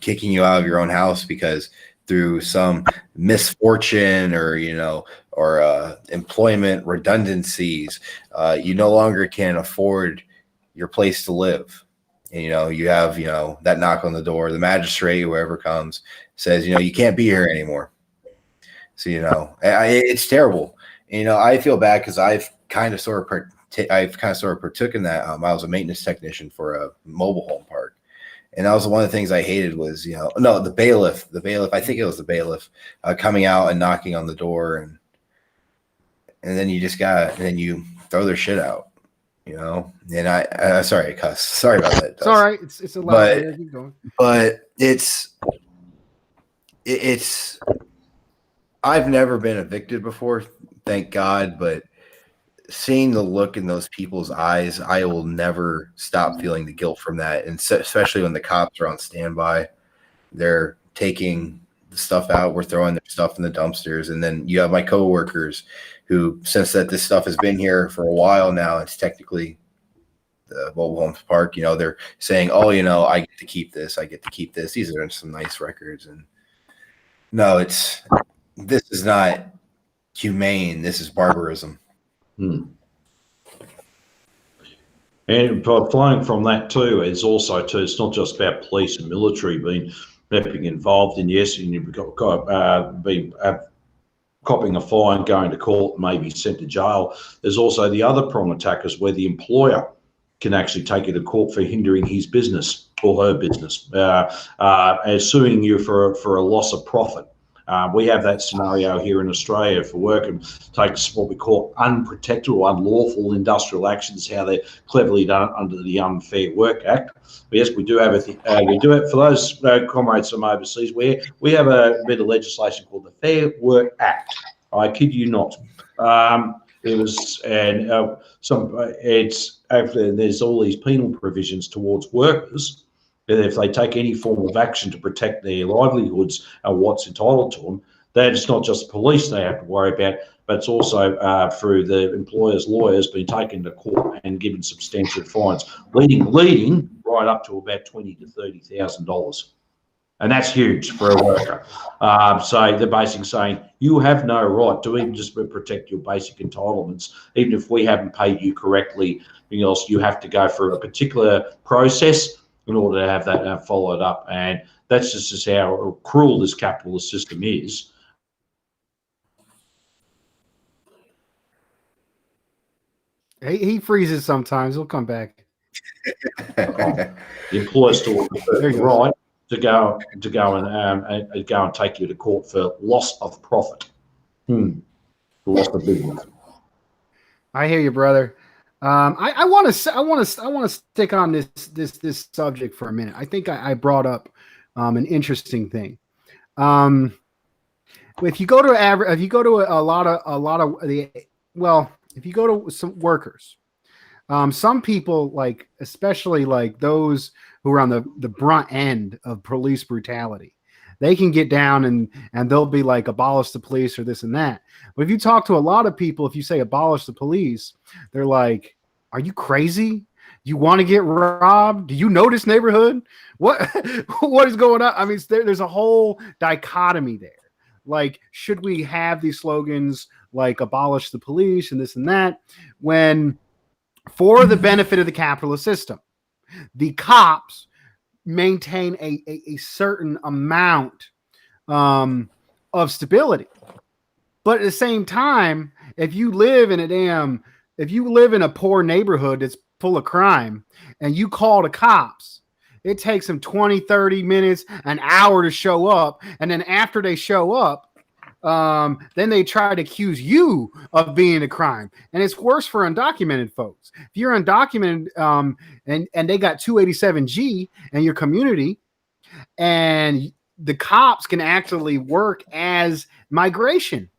kicking you out of your own house because through some misfortune or employment redundancies, you no longer can afford your place to live. And, you have, that knock on the door, the magistrate, whoever comes, says, you can't be here anymore. So, it's terrible. I feel bad because I've kind of sort of partook in that. I was a maintenance technician for a mobile home park. And that was one of the things I hated was, the bailiff, I think it was the bailiff coming out and knocking on the door. And then you throw their shit out, and sorry, I cuss. Sorry about that. It's all right. It's a lot. Keep going. But it's, I've never been evicted before, thank God. But seeing the look in those people's eyes, I will never stop feeling the guilt from that. And especially when the cops are on standby, they're taking the stuff out, we're throwing their stuff in the dumpsters. And then you have my coworkers who, since that this stuff has been here for a while now, it's technically the mobile homes park, they're saying, oh, I get to keep this. These are some nice records. And no, this is not humane. This is barbarism. And flowing from that too is also it's not just about police and military being involved in, yes, and you've got copping a fine, going to court, maybe sent to jail. There's also the other prong attackers where the employer can actually take you to court for hindering his business or her business, and suing you for a loss of profit. We have that scenario here in Australia for work, and takes what we call unprotected or unlawful industrial actions, how they're cleverly done under the Unfair Work Act. But yes, we do have we do it for those comrades from overseas. We have a bit of legislation called the Fair Work Act. I kid you not. It was, and there's all these penal provisions towards workers. If they take any form of action to protect their livelihoods and what's entitled to them, that it's not just the police they have to worry about, but it's also through the employer's lawyers being taken to court and given substantial fines, leading right up to about $20,000 to $30,000. And that's huge for a worker. So they're basically saying you have no right to even just protect your basic entitlements, even if we haven't paid you correctly. Else, you have to go through a particular process in order to have that followed up. And that's just how cruel this capitalist system is. He freezes sometimes. He'll come back. The employer still right to go and take you to court for loss of profit. Loss of business. I hear you, brother. I want to stick on this subject for a minute. I think I brought up an interesting thing. If you go to if you go to some workers, some people, like especially like those who are on the brunt end of police brutality, they can get down and they'll be like, abolish the police or this and that. But if you talk to a lot of people, if you say abolish the police, they're like, are you crazy? You want to get robbed? Do you know this neighborhood? What is going on? I mean, there's a whole dichotomy there. Like, should we have these slogans like abolish the police and this and that, when for the benefit of the capitalist system, the cops maintain a certain amount of stability. But at the same time, if you live in a poor neighborhood that's full of crime and you call the cops, it takes them 20, 30 minutes, an hour to show up. And then after they show up, then they try to accuse you of being a crime. And it's worse for undocumented folks. If you're undocumented and they got 287G in your community, and the cops can actually work as migration.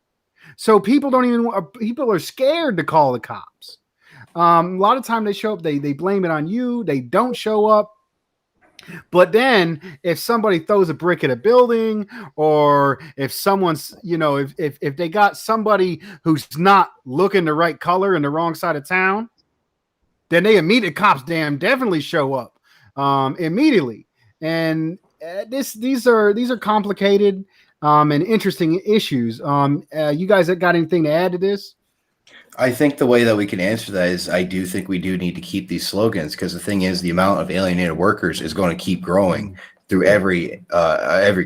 So people are scared to call the cops. A lot of time they show up, they blame it on you. They don't show up. But then if somebody throws a brick at a building, or if someone's, if they got somebody who's not looking the right color in the wrong side of town, then the cops definitely show up immediately. And these are complicated and interesting issues. You guys got anything to add to this? I think the way that we can answer that is I do think we do need to keep these slogans, because the thing is, the amount of alienated workers is going to keep growing through every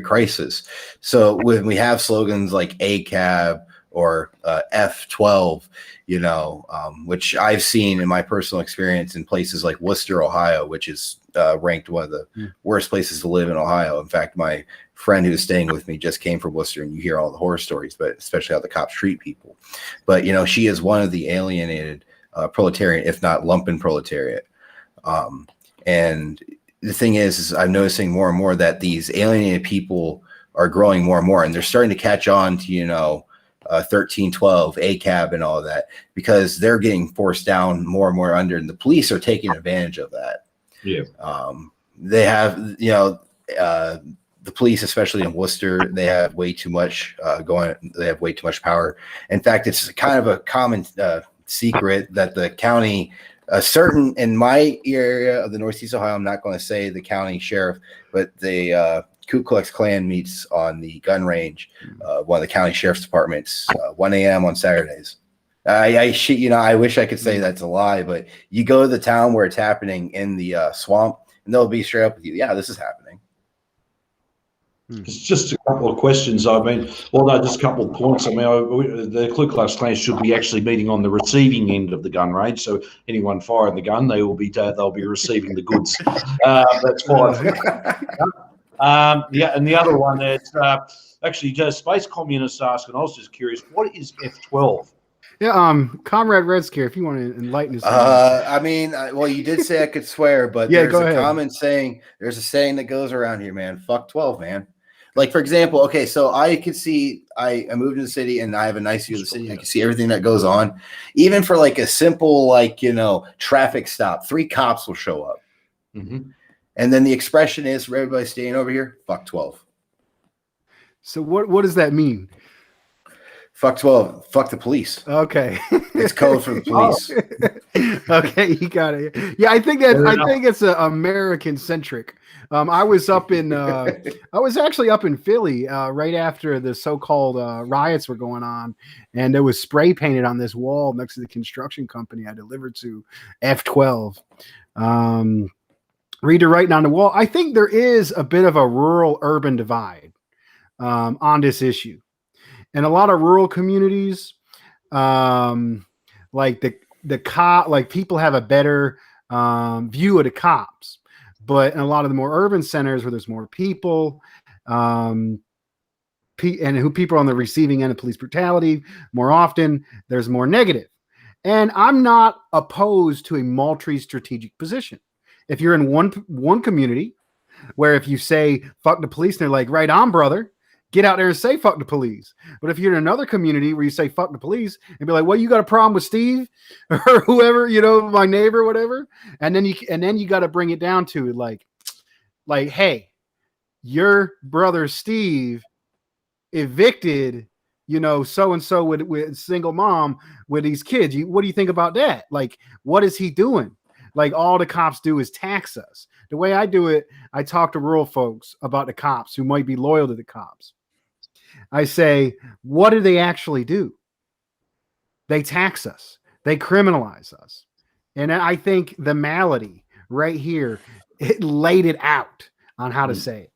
crisis. So when we have slogans like ACAB or F12, which I've seen in my personal experience in places like Worcester, Ohio, which is ranked one of the worst places to live in Ohio. In fact, my friend who's staying with me just came from Worcester, and you hear all the horror stories, but especially how the cops treat people. But, she is one of the alienated proletariat, if not lumpen proletariat. And the thing is I'm noticing more and more that these alienated people are growing more and more, and they're starting to catch on to, 1312, ACAB and all of that, because they're getting forced down more and more under, and the police are taking advantage of that. Yeah. They have, the police, especially in Worcester, they have way too much they have way too much power. In fact, it's kind of a common secret that the county, in my area of the Northeast Ohio, I'm not going to say the county sheriff, but the Ku Klux Klan meets on the gun range, one of the county sheriff's departments, 1 a.m. on Saturdays. I wish I could say that's a lie, but you go to the town where it's happening in the swamp, and they'll be straight up with you. Yeah, this is happening. It's just a couple of questions. I mean, well, no, just a couple of points. I mean, the Ku Klux Klan should be actually meeting on the receiving end of the gun range. So anyone firing the gun, they'll be receiving the goods. That's fine. Yeah, and the other one is actually Space Communist asking. I was just curious, what is F-12? Yeah, Comrade RedScare, if you want to enlighten us. I mean, well, you did say I could swear, but yeah, there's a common saying. There's a saying that goes around here, man. Fuck 12, man. Like, for example, okay, so I could see, I moved to the city and I have a nice view of the city. I can see everything that goes on. Even for like a simple, like, traffic stop, 3 cops will show up. Mm-hmm. And then the expression is for everybody staying over here, fuck 12. So what does that mean? Fuck 12. Fuck the police. Okay. It's code for the police. Okay, you got it. Yeah, I think it's American centric. I was actually up in Philly right after the so-called riots were going on, and there was spray painted on this wall next to the construction company I delivered to, F-12. Reader writing on the wall. I think there is a bit of a rural-urban divide on this issue. In a lot of rural communities, like people have a better view of the cops, but in a lot of the more urban centers where there's more people, and who people are on the receiving end of police brutality, more often there's more negative. And I'm not opposed to a multi-strategic position. If you're in one community where if you say fuck the police, and they're like, right on, brother. Get out there and say fuck the police. But if you're in another community where you say fuck the police and be like, well, you got a problem with Steve or whoever, my neighbor, whatever. And then you got to bring it down to like, hey, your brother Steve evicted, so-and-so with single mom with these kids. What do you think about that? Like, what is he doing? Like, all the cops do is tax us. The way I do it, I talk to rural folks about the cops who might be loyal to the cops. I say, what do they actually do? They tax us. They criminalize us. And I think the Malady right here, it laid it out on how to say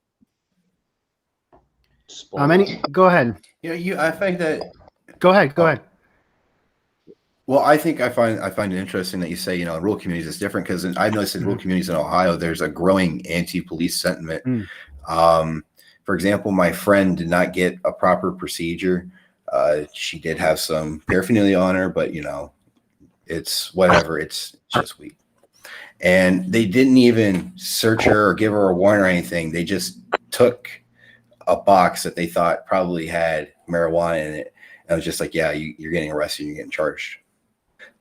it. Go ahead. I think that. Go ahead. Well, I find it interesting that you say, in rural communities it's different, because I've noticed in rural communities in Ohio, there's a growing anti-police sentiment. For example, my friend did not get a proper procedure. She did have some paraphernalia on her, but it's whatever. It's just weak. And they didn't even search her or give her a warrant or anything. They just took a box that they thought probably had marijuana in it. And it was just like, yeah, you're getting arrested, you're getting charged.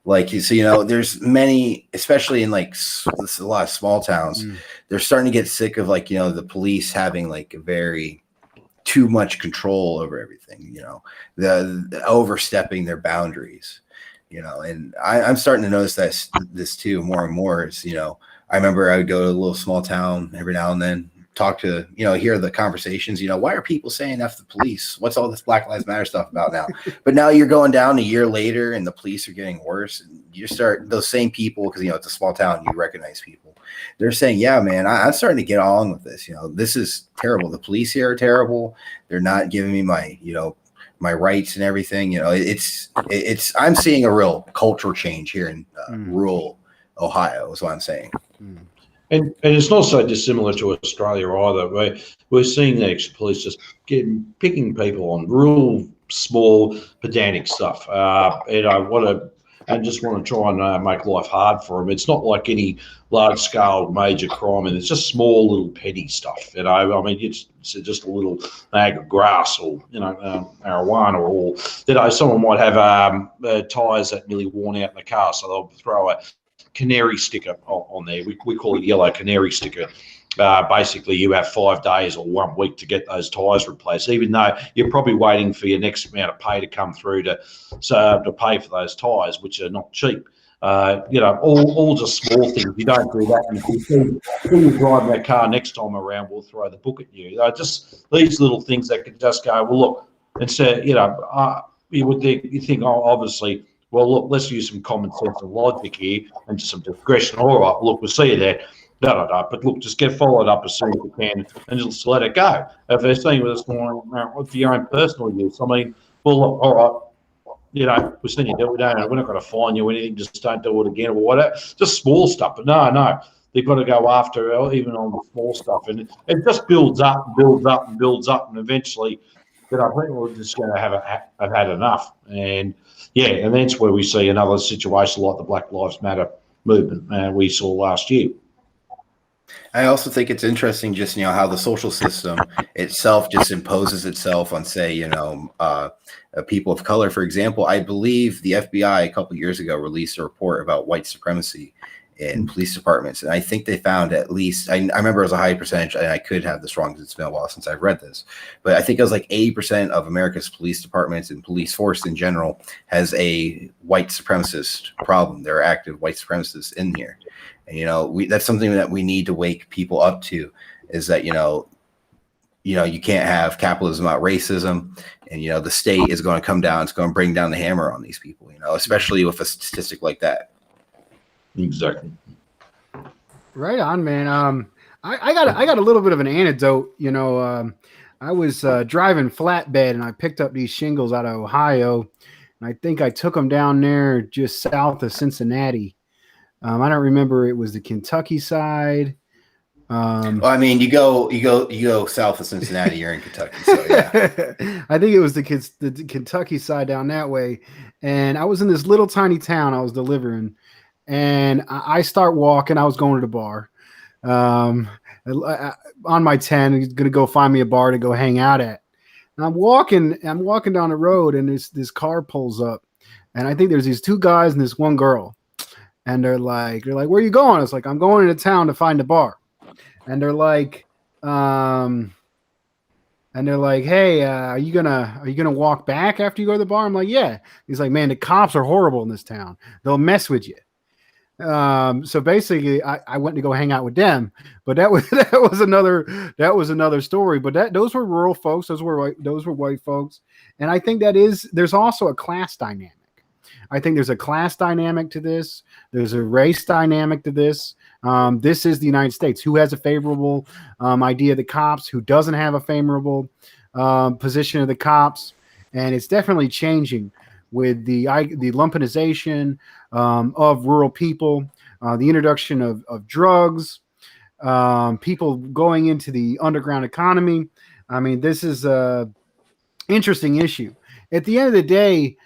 Like, so, there's many, especially in like a lot of small towns, they're starting to get sick of like, the police having like a very too much control over everything, the overstepping their boundaries, and I'm starting to notice that this too more and more is, I remember I would go to a little small town every now and then, talk to, hear the conversations, why are people saying F the police? What's all this Black Lives Matter stuff about now? But now you're going down a year later and the police are getting worse. And you start, those same people, because, it's a small town, you recognize people. They're saying, yeah, man, I'm starting to get on with this. This is terrible. The police here are terrible. They're not giving me my, my rights and everything. It's I'm seeing a real cultural change here in rural Ohio is what I'm saying. And it's not so dissimilar to Australia either. We're seeing the police just picking people on real small pedantic stuff. And I just want to try and make life hard for them. It's not like any large scale major crime, and it's just small little petty stuff. It's just a little bag of grass or marijuana, or someone might have tires that nearly worn out in the car, so they'll throw a canary sticker on there. We call it yellow canary sticker. Basically, you have 5 days or 1 week to get those tyres replaced, even though you're probably waiting for your next amount of pay to come through to pay for those tyres, which are not cheap. All just small things. You don't do that, and if you see you drive that car next time around, we'll throw the book at you. Just these little things that could just go, well, look, instead, you think, oh, obviously, well, look, let's use some common sense and logic here and some discretion. All right, look, we'll see you there. No. But look, just get followed up as soon as you can and just let it go. If they're seeing with us more for your own personal use, I mean, well, look, all right, you know, we've seen you do it. We're not going to fine you or anything. Just don't do it again or whatever. Just small stuff. But no, they've got to go after even on the small stuff, and it just builds up, and eventually, I think we're just going to have had enough. And yeah, and that's where we see another situation like the Black Lives Matter movement we saw last year. I also think it's interesting just, how the social system itself just imposes itself on, say, people of color. For example, I believe the FBI a couple of years ago released a report about white supremacy in police departments. And I think they found at least, I remember it was a high percentage, and I could have this wrong because it's been a while since I've read this, but I think it was like 80% of America's police departments and police force in general has a white supremacist problem. There are active white supremacists in here. And, that's something that we need to wake people up to, is that, you can't have capitalism without racism. And, the state is going to come down. It's going to bring down the hammer on these people, especially with a statistic like that. Exactly. Right on, man. I got a little bit of an anecdote. I was driving flatbed and I picked up these shingles out of Ohio, and I think I took them down there just south of Cincinnati. I don't remember, it was the Kentucky side. Well, I mean, you go south of Cincinnati, you're in Kentucky. So yeah, I think it was the Kentucky side down that way. And I was in this little tiny town I was delivering, and I start walking. I was going to the bar on my 10. He's going to go find me a bar to go hang out at. And I'm walking down the road, and this car pulls up, and I think there's these two guys and this one girl. And they're like, where are you going? I was like, I'm going into town to find a bar. And they're like, hey, are you gonna walk back after you go to the bar? I'm like, yeah. He's like, man, the cops are horrible in this town. They'll mess with you. So basically, I went to go hang out with them. But that was another story. But those were rural folks. Those were white folks. And I think there's also a class dynamic. I think there's a class dynamic to this. There's a race dynamic to this. This is the United States. Who has a favorable idea of the cops? Who doesn't have a favorable position of the cops? And it's definitely changing with the lumpenization of rural people, the introduction of drugs, people going into the underground economy. I mean, this is a interesting issue. At the end of the day,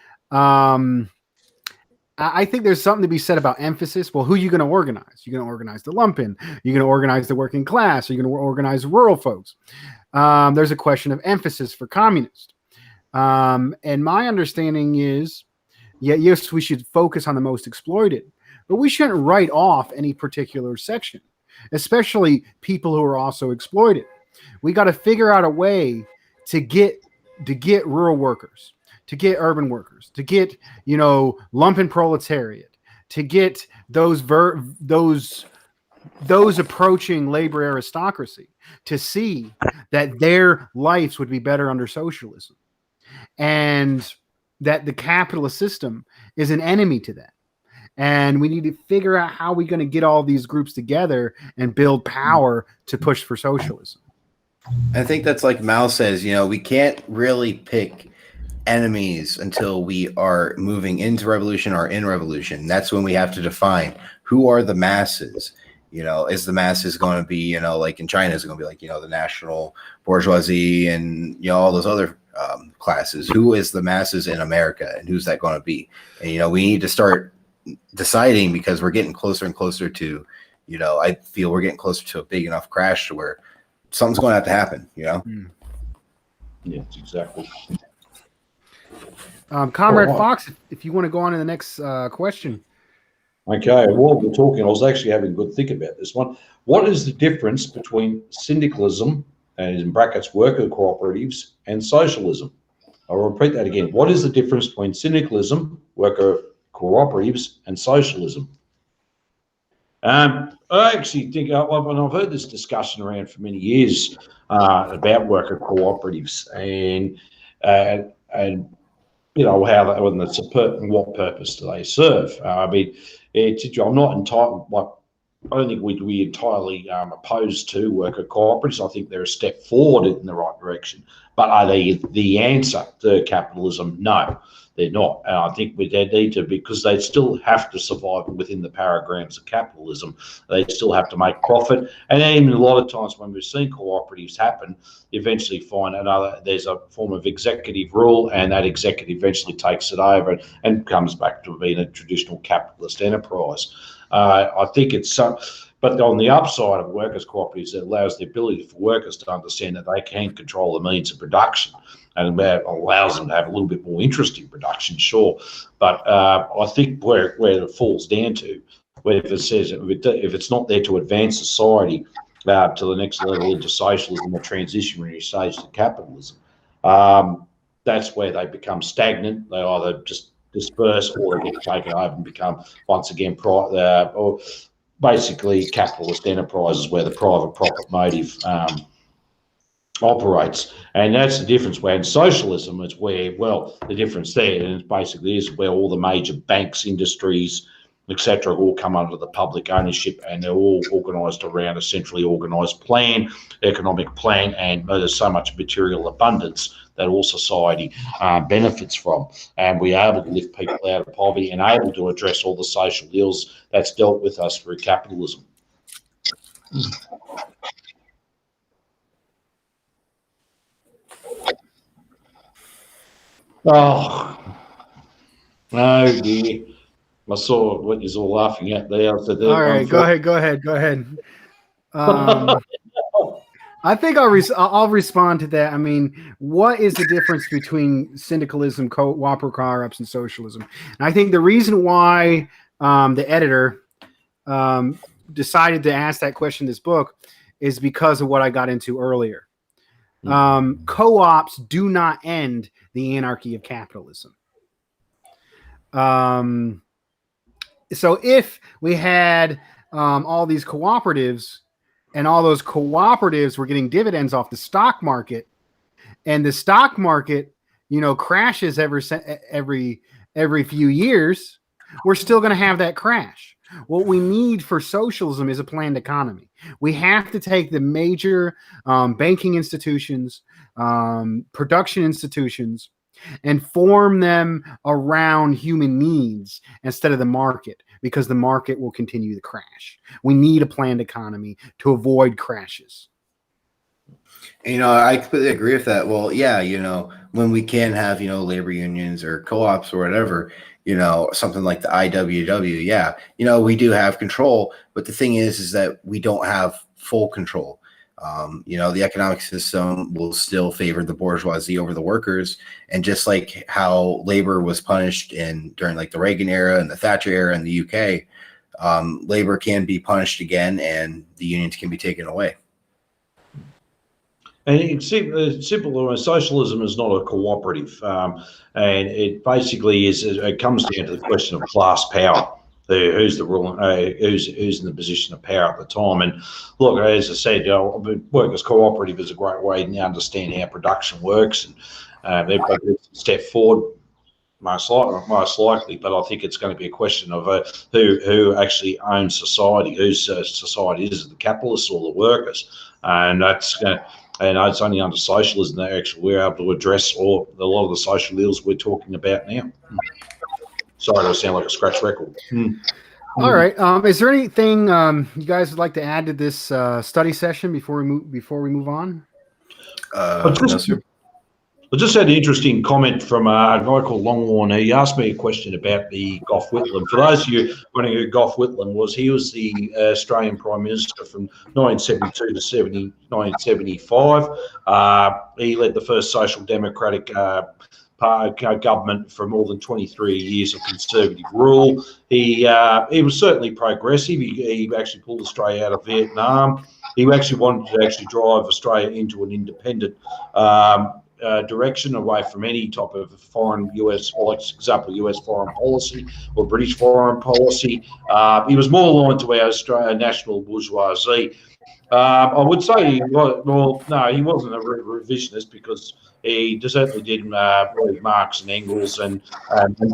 I think there's something to be said about emphasis. Well, who are you going to organize? You're going to organize the lumpen. You're going to organize the working class. You're going to organize rural folks. There's a question of emphasis for communists. And my understanding is, yes, we should focus on the most exploited, but we shouldn't write off any particular section, especially people who are also exploited. We got to figure out a way to get rural workers, to get urban workers, to get, lumpen proletariat, to get those approaching labor aristocracy to see that their lives would be better under socialism, and that the capitalist system is an enemy to them. And we need to figure out how we're going to get all these groups together and build power to push for socialism. I think that's like Mao says, we can't really pick enemies until we are moving into revolution or in revolution. That's when we have to define who are the masses. Is the masses going to be, like in China, is it going to be like, the national bourgeoisie and, all those other classes? Who is the masses in America, and who's that going to be? And, we need to start deciding, because we're getting closer and closer to, I feel we're getting closer to a big enough crash to where something's going to have to happen, Yes, exactly. Comrade Fox, if you want to go on to the next question. Okay, while we're talking, I was actually having a good think about this one. What is the difference between syndicalism, and in brackets worker cooperatives, and socialism? I'll repeat that again. What is the difference between syndicalism, worker cooperatives, and socialism? I actually think, and I've heard this discussion around for many years about worker cooperatives and how that, when what purpose do they serve? I mean, I'm not entitled, like I don't think we entirely opposed to worker cooperatives. I think they're a step forward in the right direction. But are they the answer to capitalism? No, they're not. And I think they need to, because they still have to survive within the paragrams of capitalism. They still have to make profit. And even a lot of times when we've seen cooperatives happen, you eventually find there's a form of executive rule, and that executive eventually takes it over and comes back to being a traditional capitalist enterprise. I think it's so, but on the upside of workers' cooperatives, it allows the ability for workers to understand that they can control the means of production, and allows them to have a little bit more interest in production, sure. But I think where it falls down to, where if it says if it's not there to advance society to the next level into socialism or transitionary stage to capitalism, that's where they become stagnant. They either just disperse or they get taken over and become once again or basically capitalist enterprises where the private profit motive operates. And that's the difference. Where in socialism, it's where, well, the difference there, and it basically is where all the major banks, industries, etc., all come under the public ownership, and they're all organised around a centrally organised plan, economic plan, and there's so much material abundance that all society benefits from. And we're able to lift people out of poverty and able to address all the social ills that's dealt with us through capitalism. Oh, no, dear. I saw what you're all laughing at there. All right, go ahead. I think I'll respond to that. I mean, what is the difference between syndicalism, co-ops, and socialism? And I think the reason why the editor decided to ask that question in this book is because of what I got into earlier. Co-ops do not end the anarchy of capitalism. So if we had all these cooperatives, and all those cooperatives were getting dividends off the stock market, and the stock market, crashes every few years, we're still going to have that crash. What we need for socialism is a planned economy. We have to take the major banking institutions, production institutions, and form them around human needs instead of the market, because the market will continue to crash. We need a planned economy to avoid crashes. I completely agree with that. Well, yeah, when we can have, labor unions or co-ops or whatever, something like the IWW, yeah, we do have control. But the thing is that we don't have full control. The economic system will still favor the bourgeoisie over the workers. And just like how labor was punished during like the Reagan era and the Thatcher era in the UK, labor can be punished again, and the unions can be taken away. And it's simple. Socialism is not a cooperative, and it basically is. It comes down to the question of class power. Who's the ruling? Who's in the position of power at the time? And look, as I said, workers' cooperative is a great way to understand how production works, and they're a step forward, most likely. But I think it's going to be a question of who actually owns society. Whose society is it, the capitalists or the workers? And that's and it's only under socialism that actually we're able to address a lot of the social ills we're talking about now. Sorry, I sound like a scratch record. All right. Is there anything you guys would like to add to this study session before we move on? I just had an interesting comment from a guy called Longworn. He asked me a question about the Gough Whitlam. For those of you wondering who Gough Whitlam was, he was the Australian Prime Minister from 1972 to 1975. He led the first social democratic government for more than 23 years of conservative rule. He was certainly progressive. He actually pulled Australia out of Vietnam. He actually wanted to drive Australia into an independent direction, away from any type of foreign US, or for example, US foreign policy or British foreign policy. He was more aligned to our Australian national bourgeoisie. I would say, he wasn't a revisionist, because he certainly did read Marx and Engels and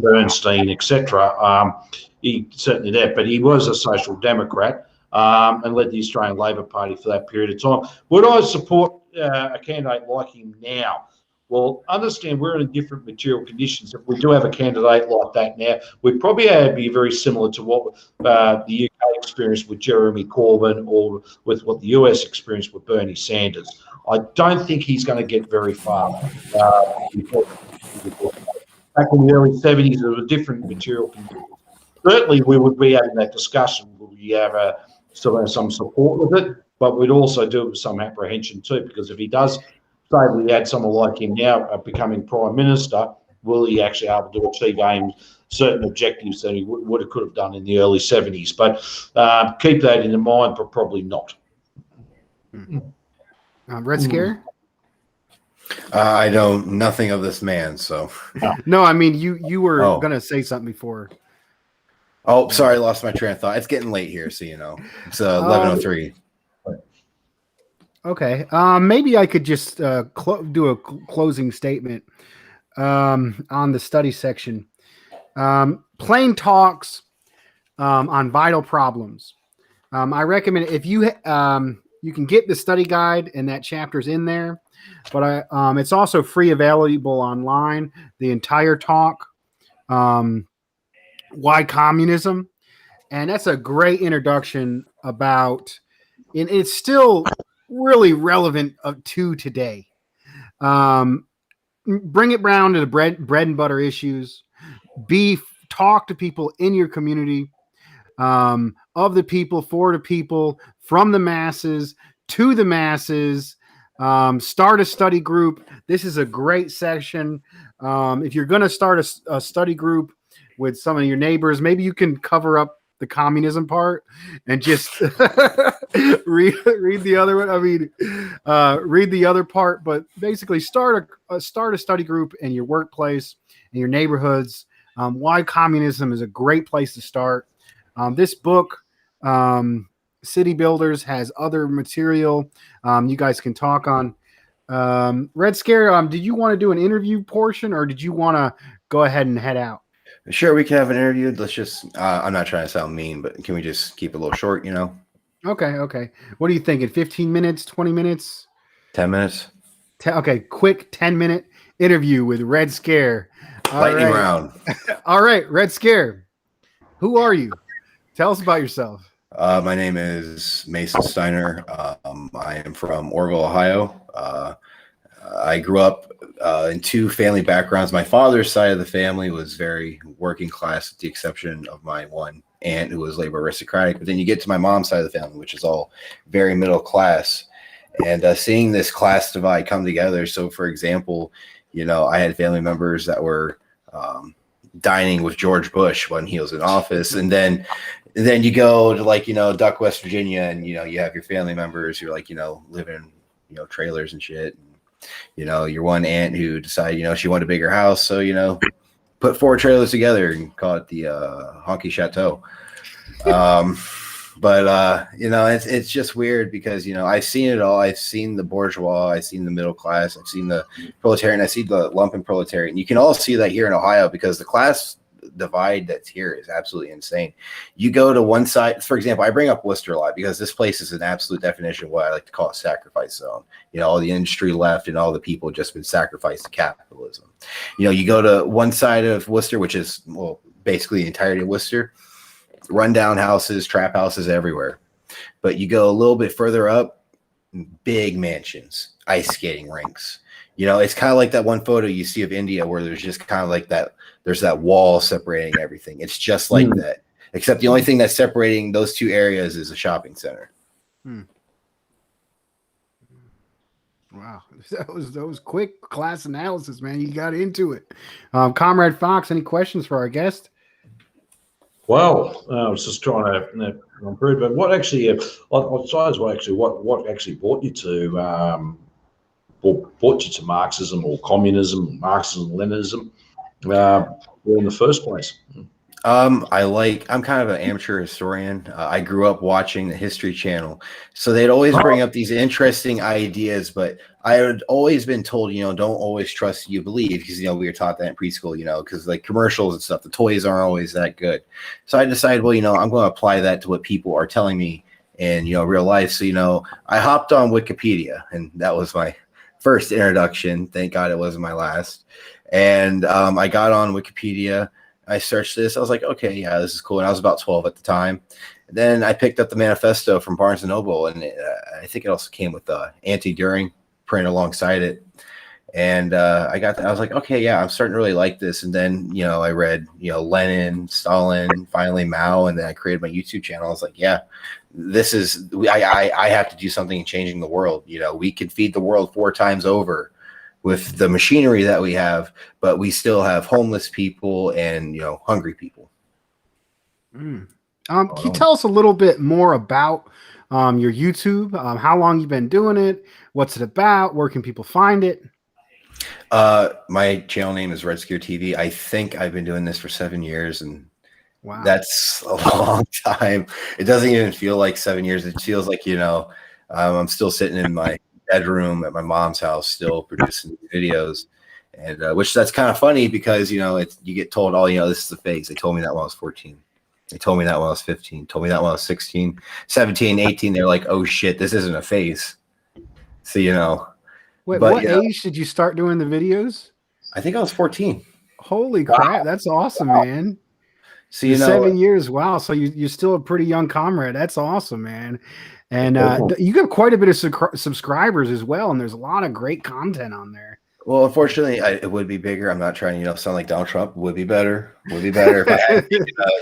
Bernstein, etc. He certainly did, but he was a social democrat. and led the Australian Labor Party for that period of time. Would I support a candidate like him now? Well, understand we're in different material conditions. If we do have a candidate like that now, we'd probably be very similar to what the UK experienced with Jeremy Corbyn, or with what the US experienced with Bernie Sanders. I don't think he's going to get very far. Back in the early 70s, there was different material conditions. Certainly, we would be having that discussion. Would we have some support with it? But we'd also do it with some apprehension too, because if he does say we had someone like him now becoming Prime Minister, will he actually able to achieve certain objectives that he could have done in the early 70s? But keep that in mind, but probably not. RedScare? I know nothing of this man, so. No, I mean, you were going to say something before. Oh, sorry, I lost my train of thought. It's getting late here, so it's 11:03. Okay, maybe I could just do a closing statement on the study section. Plain talks on vital problems. I recommend if you can get the study guide, and that chapter's in there, but it's also free available online. The entire talk, Why Communism, and that's a great introduction about, and it's still really relevant to today. Bring it down to the bread and butter issues. Talk to people in your community, of the people, for the people, from the masses to the masses. Start a study group. This is a great session. If you're going to start a study group with some of your neighbors, maybe you can cover up the communism part and just read the other one. I mean, read the other part, but basically start a study group in your workplace, in your neighborhoods. Why Communism is a great place to start. This book, City Builders, has other material you guys can talk on. RedScare, did you want to do an interview portion, or did you want to go ahead and head out? Sure, we can have an interview. Let's just, I'm not trying to sound mean, but can we just keep it a little short, Okay. What are you thinking? 15 minutes, 20 minutes? 10 minutes? Okay, quick 10-minute interview with RedScare. Lightning round. All right, RedScare. Who are you? Tell us about yourself. My name is Mason Steiner. I am from Orville, Ohio. I grew up in two family backgrounds. My father's side of the family was very working class, with the exception of my one aunt who was labor aristocratic. But then you get to my mom's side of the family, which is all very middle class. And seeing this class divide come together. So, for example, I had family members that were dining with George Bush when he was in office, and then you go to Duck, West Virginia, and you have your family members who are living in trailers and shit. And, your one aunt who decided she wanted a bigger house, so put 4 trailers together and call it the Honky Chateau. But it's just weird because I've seen it all. I've seen the bourgeois, I've seen the middle class, I've seen the proletariat, I see the lumpen proletariat. And you can all see that here in Ohio because the class divide that's here is absolutely insane. You go to one side, for example, I bring up Worcester a lot because this place is an absolute definition of what I like to call a sacrifice zone. All the industry left and all the people just been sacrificed to capitalism. You go to one side of Worcester, which is basically the entirety of Worcester. Rundown houses, trap houses everywhere. But you go a little bit further up, big mansions, ice skating rinks. It's kind of like that one photo you see of India where there's just kind of like that, there's that wall separating everything. It's just like that, except the only thing that's separating those two areas is a shopping center. Wow, that was quick class analysis, man. You got into it. Comrade Fox, any questions for our guest? Well, I was just trying to improve, but what actually, besides what actually brought you to Marxism or communism, Marxism, Leninism, in the first place? I'm kind of an amateur historian. I grew up watching the History Channel, so they'd always bring up these interesting ideas, but I had always been told, don't always trust you believe, because we were taught that in preschool, because like commercials and stuff, the toys aren't always that good. So I decided, I'm going to apply that to what people are telling me in real life. So I hopped on Wikipedia, and that was my first introduction. Thank God it wasn't my last. And I got on Wikipedia. I searched this. I was like, okay, yeah, this is cool. And I was about 12 at the time. And then I picked up the manifesto from Barnes & Noble, and I think it also came with the anti-Düring print alongside it. And I was like, okay, yeah, I'm starting to really like this. And then, I read, Lenin, Stalin, finally Mao, and then I created my YouTube channel. I was like, yeah, this is, I have to do something in changing the world. We can feed the world 4 times over with the machinery that we have, but we still have homeless people and, hungry people. Can you tell us a little bit more about your YouTube? How long you've been doing it? What's it about? Where can people find it? My channel name is RedScare TV. I think I've been doing this for 7 years, and wow, that's a long time. It doesn't even feel like 7 years. It feels like, I'm still sitting in my bedroom at my mom's house, still producing videos. And which that's kind of funny because, you get told, oh, this is a phase. They told me that when I was 14. They told me that when I was 15, told me that when I was 16, 17, 18. They're like, oh shit, this isn't a phase. So, Wait, what age did you start doing the videos? I think I was 14. Holy crap, that's awesome, man. So 7 years, wow. So you're still a pretty young comrade. That's awesome, man. And you have quite a bit of subscribers as well, and there's a lot of great content on there. Well, unfortunately, it would be bigger. I'm not trying to, sound like Donald Trump. Would be better. Would be better if I had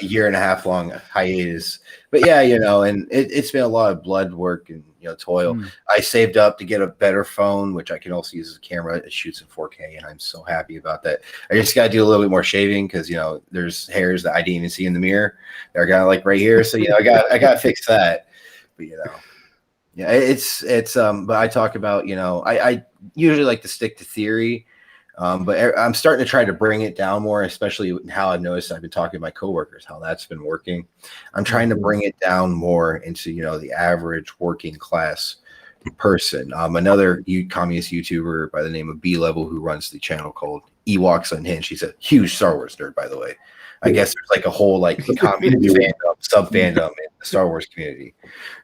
a year and a half long hiatus. But yeah, and it's been a lot of blood work and toil. I saved up to get a better phone, which I can also use as a camera. It shoots in 4K, and I'm so happy about that. I just got to do a little bit more shaving because there's hairs that I didn't even see in the mirror. They're kind of like right here, so I got to fix that. But yeah, it's but I talk about I usually like to stick to theory, but I'm starting to try to bring it down more, especially how I've noticed I've been talking to my coworkers, how that's been working. I'm trying to bring it down more into the average working class person. Another communist YouTuber by the name of B Level, who runs the channel called Ewoks Unhinged. She's a huge Star Wars nerd, by the way. I guess there's like a whole communist fandom, sub fandom in the Star Wars community.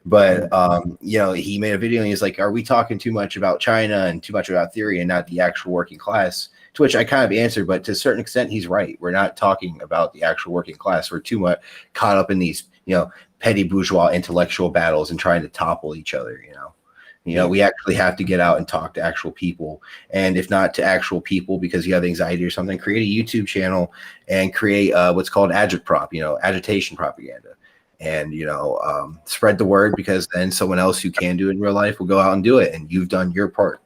But he made a video and he's like, "Are we talking too much about China and too much about theory and not the actual working class?" To which I kind of answered, but to a certain extent, he's right. We're not talking about the actual working class. We're too much caught up in these petty bourgeois intellectual battles and trying to topple each other. We actually have to get out and talk to actual people. And if not to actual people because you have anxiety or something, create a YouTube channel and create what's called agitprop, agitation propaganda. And, spread the word, because then someone else who can do it in real life will go out and do it. And you've done your part.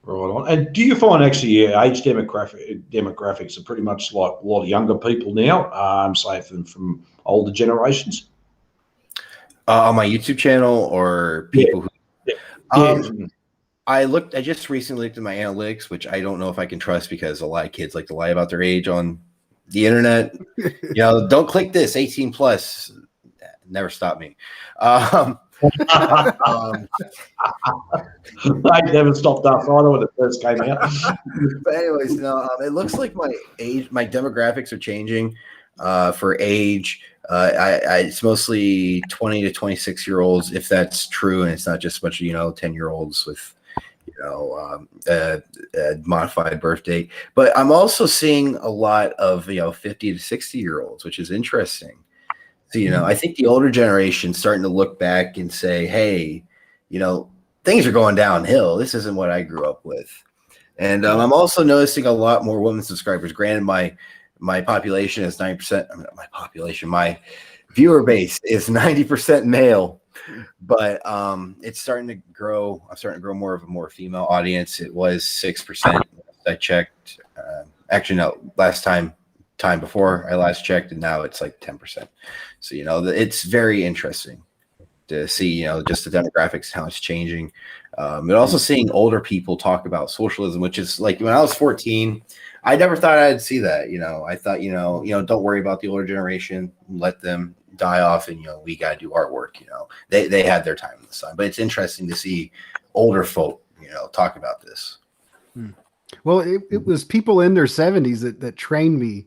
Right on. And do you find actually age demographics are pretty much like a lot of younger people now, say from older generations? On my YouTube channel, or people who I just recently looked at my analytics, which I don't know if I can trust because a lot of kids like to lie about their age on the internet. Don't click this 18 plus. Never stop me. I never stopped that either when it first came out. But anyways, it looks like my demographics are changing for age. It's mostly 20 to 26 year olds, if that's true, and it's not just a bunch of 10-year-olds with a modified birth date. But I'm also seeing a lot of 50 to 60-year-olds, which is interesting. So I think the older generation starting to look back and say, hey, things are going downhill. This isn't what I grew up with. And I'm also noticing a lot more women subscribers. Granted, my population is 90%. My viewer base is 90% male, but it's starting to grow. I'm starting to grow more of a more female audience. It was 6%. I checked. Actually, no. Last time before I last checked, and now it's like 10%. So it's very interesting to see just the demographics, how it's changing. But also seeing older people talk about socialism, which is like when I was 14. I never thought I'd see that. I thought, don't worry about the older generation, let them die off, and we got to do our work. They had their time in the sun. But it's interesting to see older folk, talk about this. Well, it was people in their 70s that trained me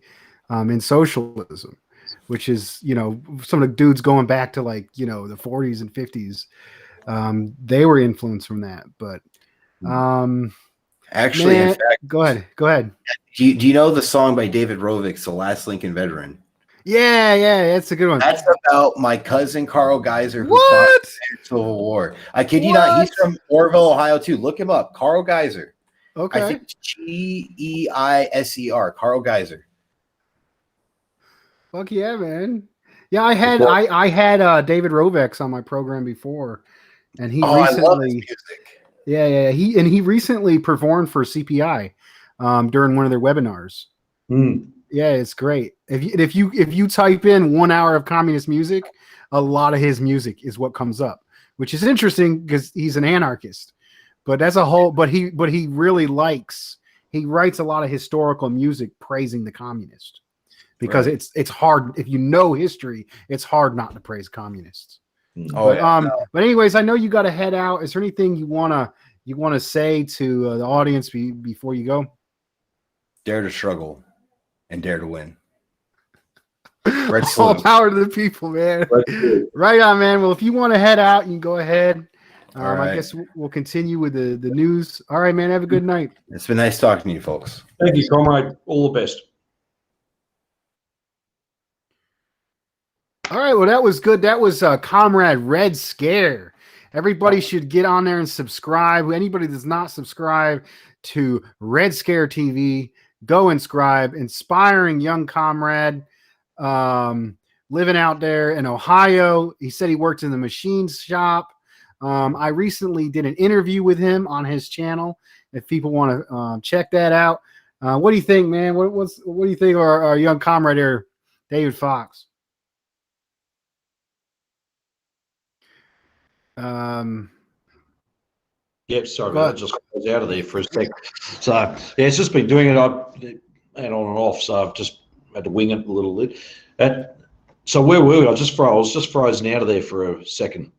in socialism. which is, you know, some of the dudes going back to like, you know, the 40s and 50s. They were influenced from that. But Actually, in man, fact, go ahead. do you know the song by David Rovick's "The Last Lincoln Veteran"? Yeah, that's a good one. That's about my cousin Carl Geiser, who fought What? in the Civil War. I kid you not. He's from Orville, Ohio, too. Look him up, Carl Geiser. Okay. I think it's Geiser. Carl Geiser. Fuck yeah, man. Yeah, I had David Rovex on my program before, and he I love his recently, music. he recently performed for CPI during one of their webinars. Yeah, it's great. If you type in 1 hour of communist music, a lot of his music is what comes up, which is interesting because he's an anarchist. But as a whole, but he really he writes a lot of historical music praising the communist, because it's hard, if you know history, it's hard not to praise communists. But anyways, I know you got to head out. Is there anything you wanna say to the audience before you go? Dare to struggle and dare to win. All power to the people, man. Right on, man. Well, if you want to head out, you can go ahead. Right. I guess we'll continue with the news. All right, man. Have a good night. It's been nice talking to you, folks. Thank you, comrade. All the best. All right. Well, that was good. That was Comrade Red Scare. Everybody should get on there and subscribe. Anybody that's not subscribed to RedScare TV, go and subscribe. Inspiring young comrade, living out there in Ohio. He said he worked in the machine shop. I recently did an interview with him on his channel. If people want to check that out, what do you think, man? What do you think of our young comrade here, David Fox? Yep, sorry, I just was out of there for a sec. So yeah, it's just been doing it up and on and off. So I've just had to wing it a little bit. So where were we? I was just frozen out of there for a second.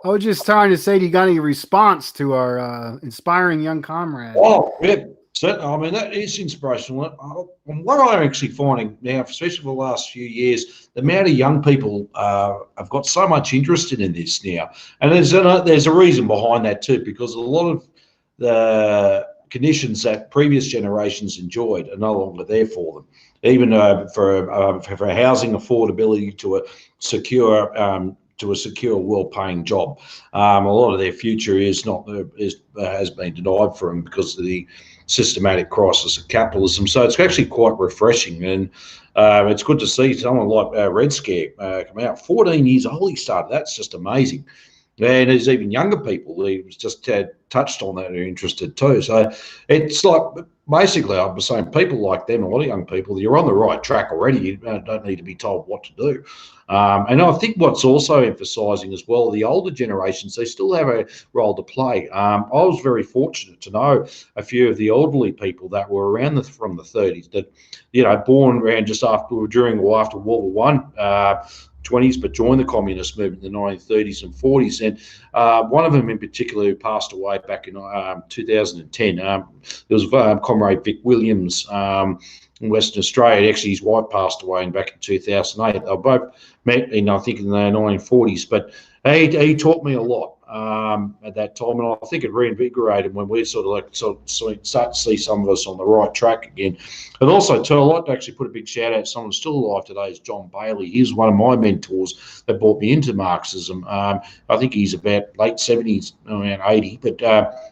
I was just trying to say, do you got any response to our inspiring young comrade? Oh, yeah. Certainly. I mean, that is inspirational. What I'm actually finding now, especially for the last few years, the amount of young people have got so much interest in this now. And there's a reason behind that too, because a lot of the conditions that previous generations enjoyed are no longer there for them. Even for housing affordability to a secure well-paying job, a lot of their future has been denied for them because of the systematic crisis of capitalism. So it's actually quite refreshing, and it's good to see someone like RedScare come out. 14 years old he started. That's just amazing. And there's even younger people who just touched on that are interested too. So it's like, basically, I'm saying people like them, a lot of young people, you're on the right track already. You don't need to be told what to do. And I think what's also emphasising as well, the older generations, they still have a role to play. I was very fortunate to know a few of the elderly people that were around from the 30s that, born around just during or after World War I, 20s, but joined the communist movement in the 1930s and 40s. And one of them in particular who passed away back in 2010, there was Comrade Vic Williams in Western Australia. Actually, his wife passed away back in 2008. They were both met in, I think, in the 1940s, but he taught me a lot at that time, and I think it reinvigorated when we start to see some of us on the right track again. And also, too, I'd like to actually put a big shout out to someone who's still alive today, is John Bailey. He's one of my mentors that brought me into Marxism. I think he's about late 70s, around 80, but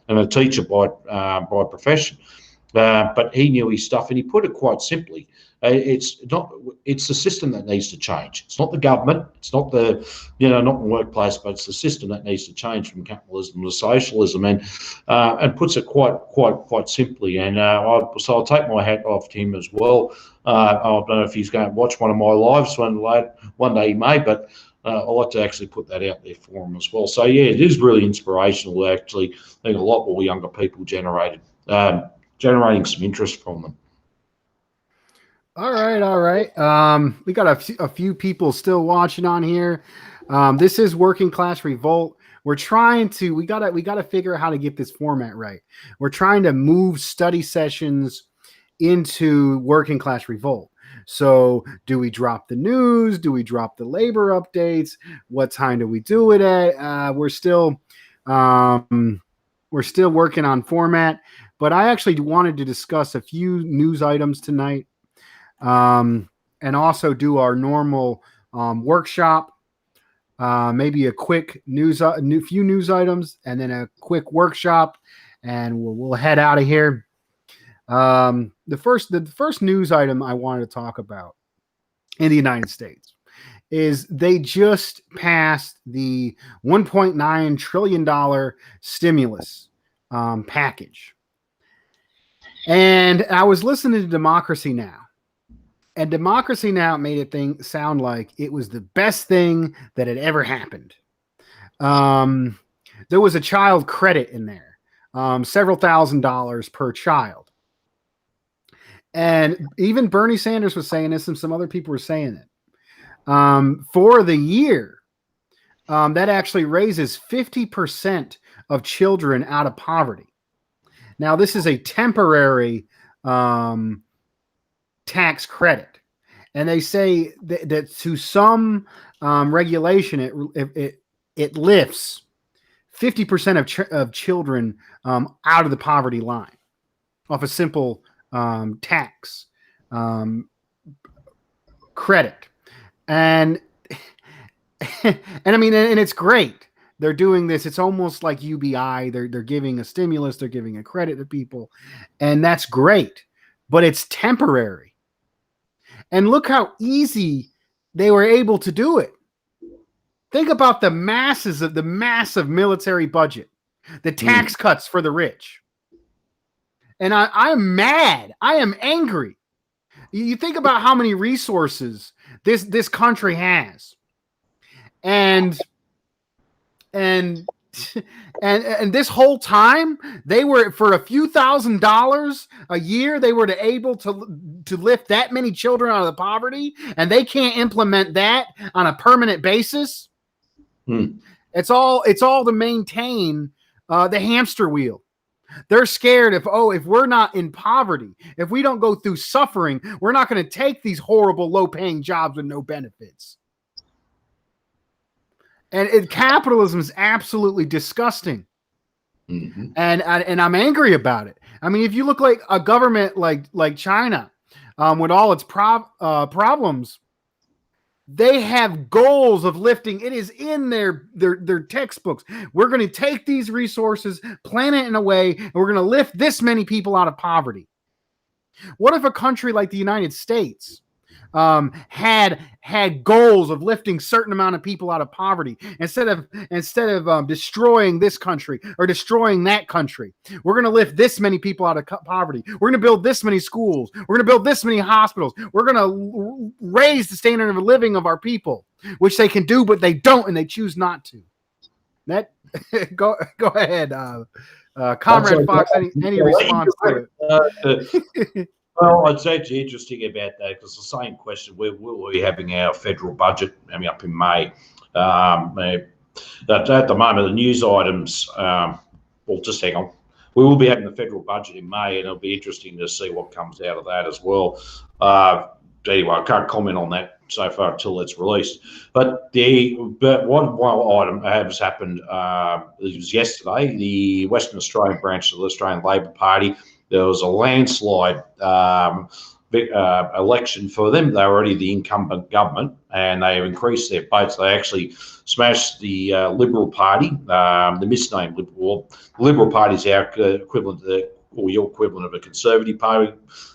and a teacher by profession. But he knew his stuff, and he put it quite simply. It's the system that needs to change. It's not the government. It's not not the workplace, but it's the system that needs to change from capitalism to socialism, and puts it quite simply. And so I'll take my hat off to him as well. I don't know if he's going to watch one of my lives one day he may, but I like to actually put that out there for him as well. So yeah, it is really inspirational. Actually, I think a lot more younger people generating some interest from them. All right. We got a few people still watching on here. This is Working Class Revolt. We gotta figure out how to get this format right. We're trying to move study sessions into Working Class Revolt. So do we drop the news? Do we drop the labor updates? What time do we do it at? We're still working on format, but I actually wanted to discuss a few news items tonight, and also do our normal workshop. Maybe a quick few news items, and then a quick workshop, and we'll head out of here. The first news item I wanted to talk about in the United States is they just passed the $1.9 trillion stimulus package. And I was listening to Democracy Now! And Democracy Now! Made it sound like it was the best thing that had ever happened. There was a child credit in there, several $1,000s per child. And even Bernie Sanders was saying this, and some other people were saying it. For the year, that actually raises 50% of children out of poverty. Now, this is a temporary tax credit, and they say that to some regulation, it lifts 50% of children out of the poverty line off a simple tax credit. And I mean, and it's great. They're doing this. It's almost like UBI. They're giving a stimulus. They're giving a credit to people, and that's great. But it's temporary. And look how easy they were able to do it. Think about the massive military budget, the tax cuts for the rich. And I'm mad. I am angry. You think about how many resources this country has, and this whole time they were, for a few $1,000s a year, they were able to lift that many children out of the poverty, and they can't implement that on a permanent basis. It's all to maintain the hamster wheel. They're scared if we're not in poverty, if we don't go through suffering, we're not going to take these horrible low-paying jobs with no benefits. And capitalism is absolutely disgusting. Mm-hmm. And I'm angry about it. I mean, if you look like a government like China, with all its problems, they have goals of lifting. It is in their textbooks. We're going to take these resources, plan it in a way, and we're going to lift this many people out of poverty. What if a country like the United States had goals of lifting certain amount of people out of poverty instead of destroying this country or destroying that country? We're going to lift this many people out of poverty. We're going to build this many schools. We're going to build this many hospitals. We're going to raise the standard of living of our people, which they can do, but they don't, and they choose not to. That go ahead, Comrade Fox. Any response to it? Well, it's actually interesting about that, because the same question, we'll be having our federal budget coming up in May. At the moment, the news items, well, just hang on. We will be having the federal budget in May, and it'll be interesting to see what comes out of that as well. Anyway, I can't comment on that so far until it's released. But one item has happened. It was yesterday. The Western Australian branch of the Australian Labor Party, there was a landslide election for them. They were already the incumbent government, and they have increased their votes. They actually smashed the Liberal Party, the misnamed Liberal. The Liberal Party is our equivalent to or your equivalent of a Conservative Party,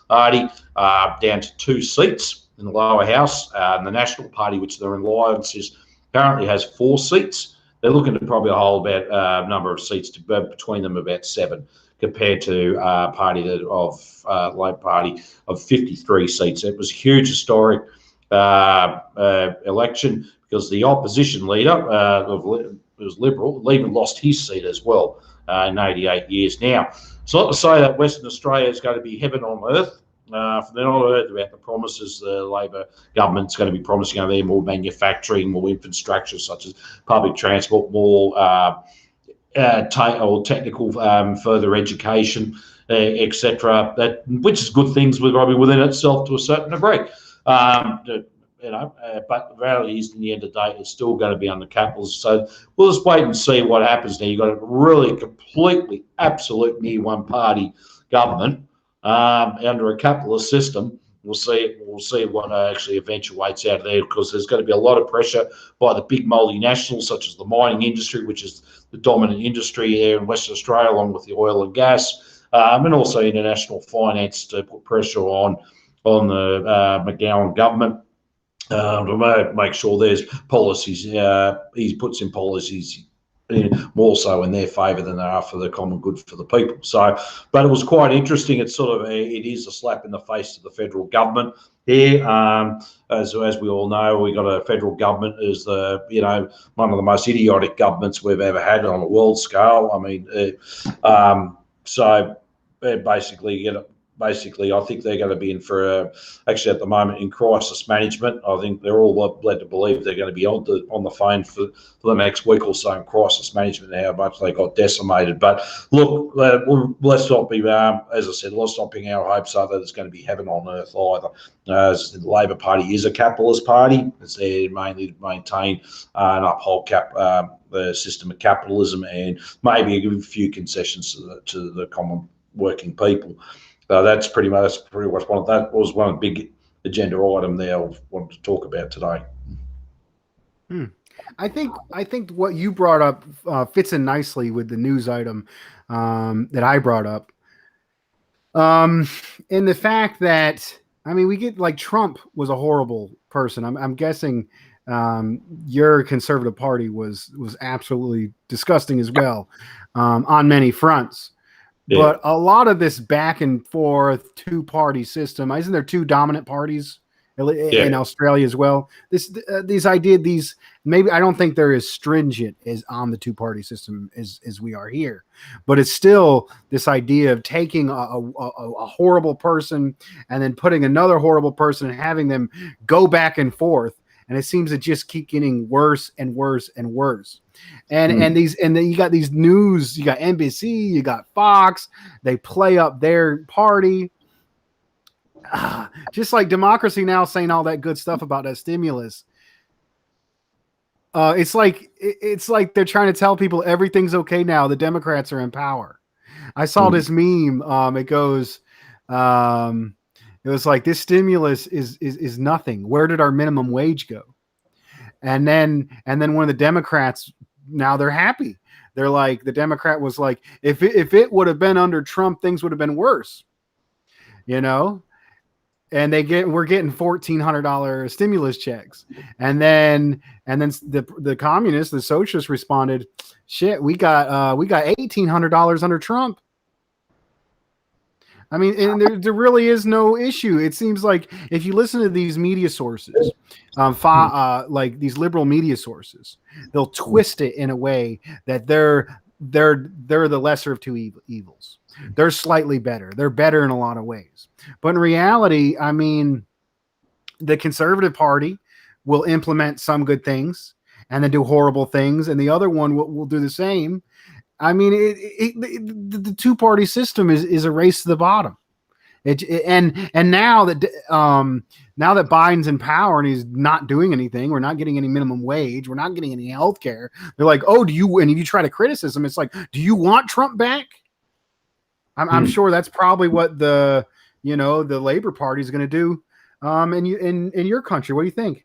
down to 2 seats in the lower house. And the National Party, which they're in alliance is, apparently has 4 seats. They're looking to probably hold about number of seats to between them about 7. Compared to a party of Labor Party of 53 seats. It was a huge historic election, because the opposition leader was Liberal, even lost his seat as well in 88 years. Now, it's not to say that Western Australia is going to be heaven on earth. They're not heard about the promises the Labor government's going to be promising over there: more manufacturing, more infrastructure such as public transport, more or technical further education, etc. That which is good things probably within itself to a certain degree. But the reality is, in the end of the day, it's still going to be under capitalism. So we'll just wait and see what happens now. You've got a really completely, absolute near one-party government under a capitalist system. We'll see what actually eventuates out of there, because there's going to be a lot of pressure by the big multinationals, such as the mining industry, which is the dominant industry here in Western Australia, along with the oil and gas, and also international finance to put pressure on the McGowan government. To make sure there's policies, he puts in policies more so in their favour than they are for the common good for the people. So, but it was quite interesting. It's sort of it is a slap in the face to the federal government here. As we all know, we got a federal government as the one of the most idiotic governments we've ever had on a world scale. I mean, so basically, I think they're going to be in for actually at the moment in crisis management. I think they're all led to believe they're going to be on the phone for the next week or so in crisis management, how much they got decimated. But look, let's not be, as I said, let's not ping our hopes up that it's going to be heaven on earth either. The Labor Party is a capitalist party. It's there mainly to maintain and uphold the system of capitalism, and maybe a few concessions to the common working people. So that's pretty much one of the big agenda item there I wanted to talk about today. I think what you brought up fits in nicely with the news item that I brought up. In the fact that, I mean, we get like Trump was a horrible person. I'm guessing your conservative party was absolutely disgusting as well on many fronts. Yeah. But a lot of this back and forth two-party system, isn't there two dominant parties in Australia as well? Maybe I don't think they're as stringent as on the two-party system as we are here, but it's still this idea of taking a horrible person and then putting another horrible person and having them go back and forth. And it seems to just keep getting worse and worse and worse. And then you got these news, you got NBC, you got Fox, they play up their party. Just like Democracy Now! Saying all that good stuff about that stimulus. It's like they're trying to tell people everything's okay now. The Democrats are in power. I saw this meme. It goes, it was like, this stimulus is nothing. Where did our minimum wage go? And then one of the Democrats, now they're happy. They're like, the Democrat was like, if it would have been under Trump, things would have been worse, And we're getting $1,400 stimulus checks. And then the communists, the socialists responded, shit, we got $1,800 under Trump. I mean, and there really is no issue. It seems like if you listen to these media sources, like these liberal media sources, they'll twist it in a way that they're the lesser of two evils. They're slightly better. They're better in a lot of ways. But in reality, I mean, the Conservative Party will implement some good things and then do horrible things, and the other one will do the same. I mean, the two-party system is a race to the bottom. And now that Biden's in power and he's not doing anything, we're not getting any minimum wage, we're not getting any health care. They're like, oh, and if you try to criticize it's like, do you want Trump back? I'm sure that's probably what the Labor Party is going to do in your country. What do you think?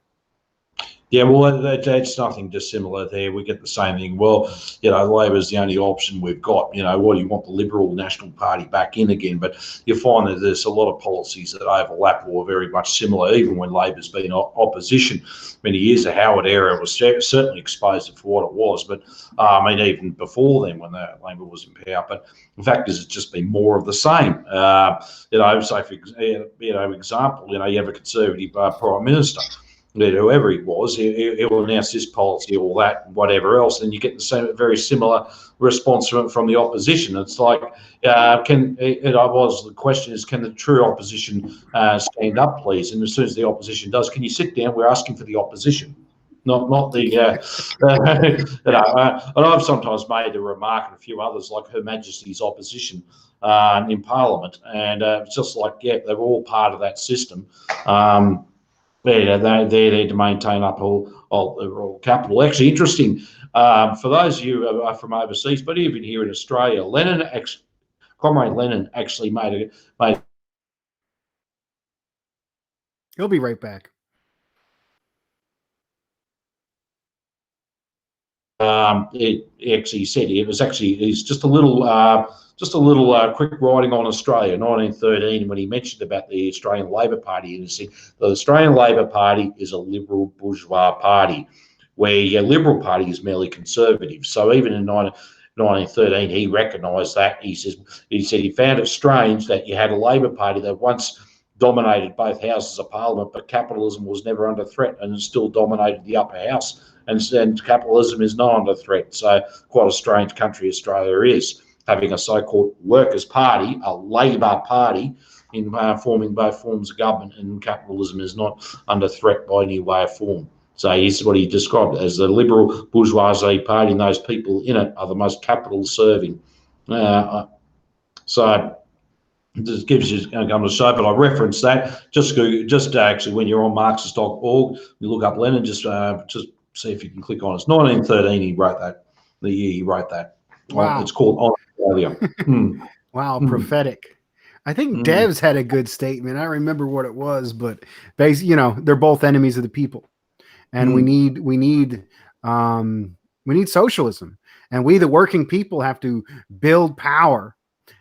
Yeah, well, that's nothing dissimilar there. We get the same thing. Well, Labor's the only option we've got. What do you want the Liberal National Party back in again? But you find that there's a lot of policies that overlap or are very much similar, even when Labor's been opposition. Many years, the Howard era was certainly exposed for what it was. But, I mean, even before then when Labor was in power. But the fact is, it's just been more of the same. So for example, you have a Conservative Prime Minister. Whoever he was, he will announce this policy, all that, whatever else, and you get the same, very similar response from the opposition. It's like, the question is, can the true opposition stand up, please? And as soon as the opposition does, can you sit down? We're asking for the opposition. not the. And I've sometimes made the remark, and a few others, like Her Majesty's opposition in Parliament, and it's just like, yeah, they're all part of that system. They're there to maintain up all capital. Actually, interesting for those of you who are from overseas, but even here in Australia, Comrade Lenin actually made. He'll be right back. He actually said he's just a little quick writing on Australia, 1913, when he mentioned about the Australian Labor Party, and he said the Australian Labor Party is a liberal bourgeois party, where your Liberal Party is merely conservative. So even in 1913, he recognised that. He said he found it strange that you had a Labor Party that once dominated both houses of Parliament, but capitalism was never under threat and still dominated the upper house. And capitalism is not under threat. So quite a strange country Australia is, having a so-called workers' party, a Labor Party, in forming both forms of government, and capitalism is not under threat by any way or form. So here's what he described as the liberal bourgeoisie party, and those people in it are the most capital-serving. So this gives you going to show, but I reference that. Just actually, when you're on Marxist.org, you look up Lenin. Just see if you can click on it. It's 1913. He wrote that. The year he wrote that. Wow. It's called On Australia. Wow, prophetic. I think Devs had a good statement. I don't remember what it was, but basically, they're both enemies of the people, and we need socialism, and we, the working people, have to build power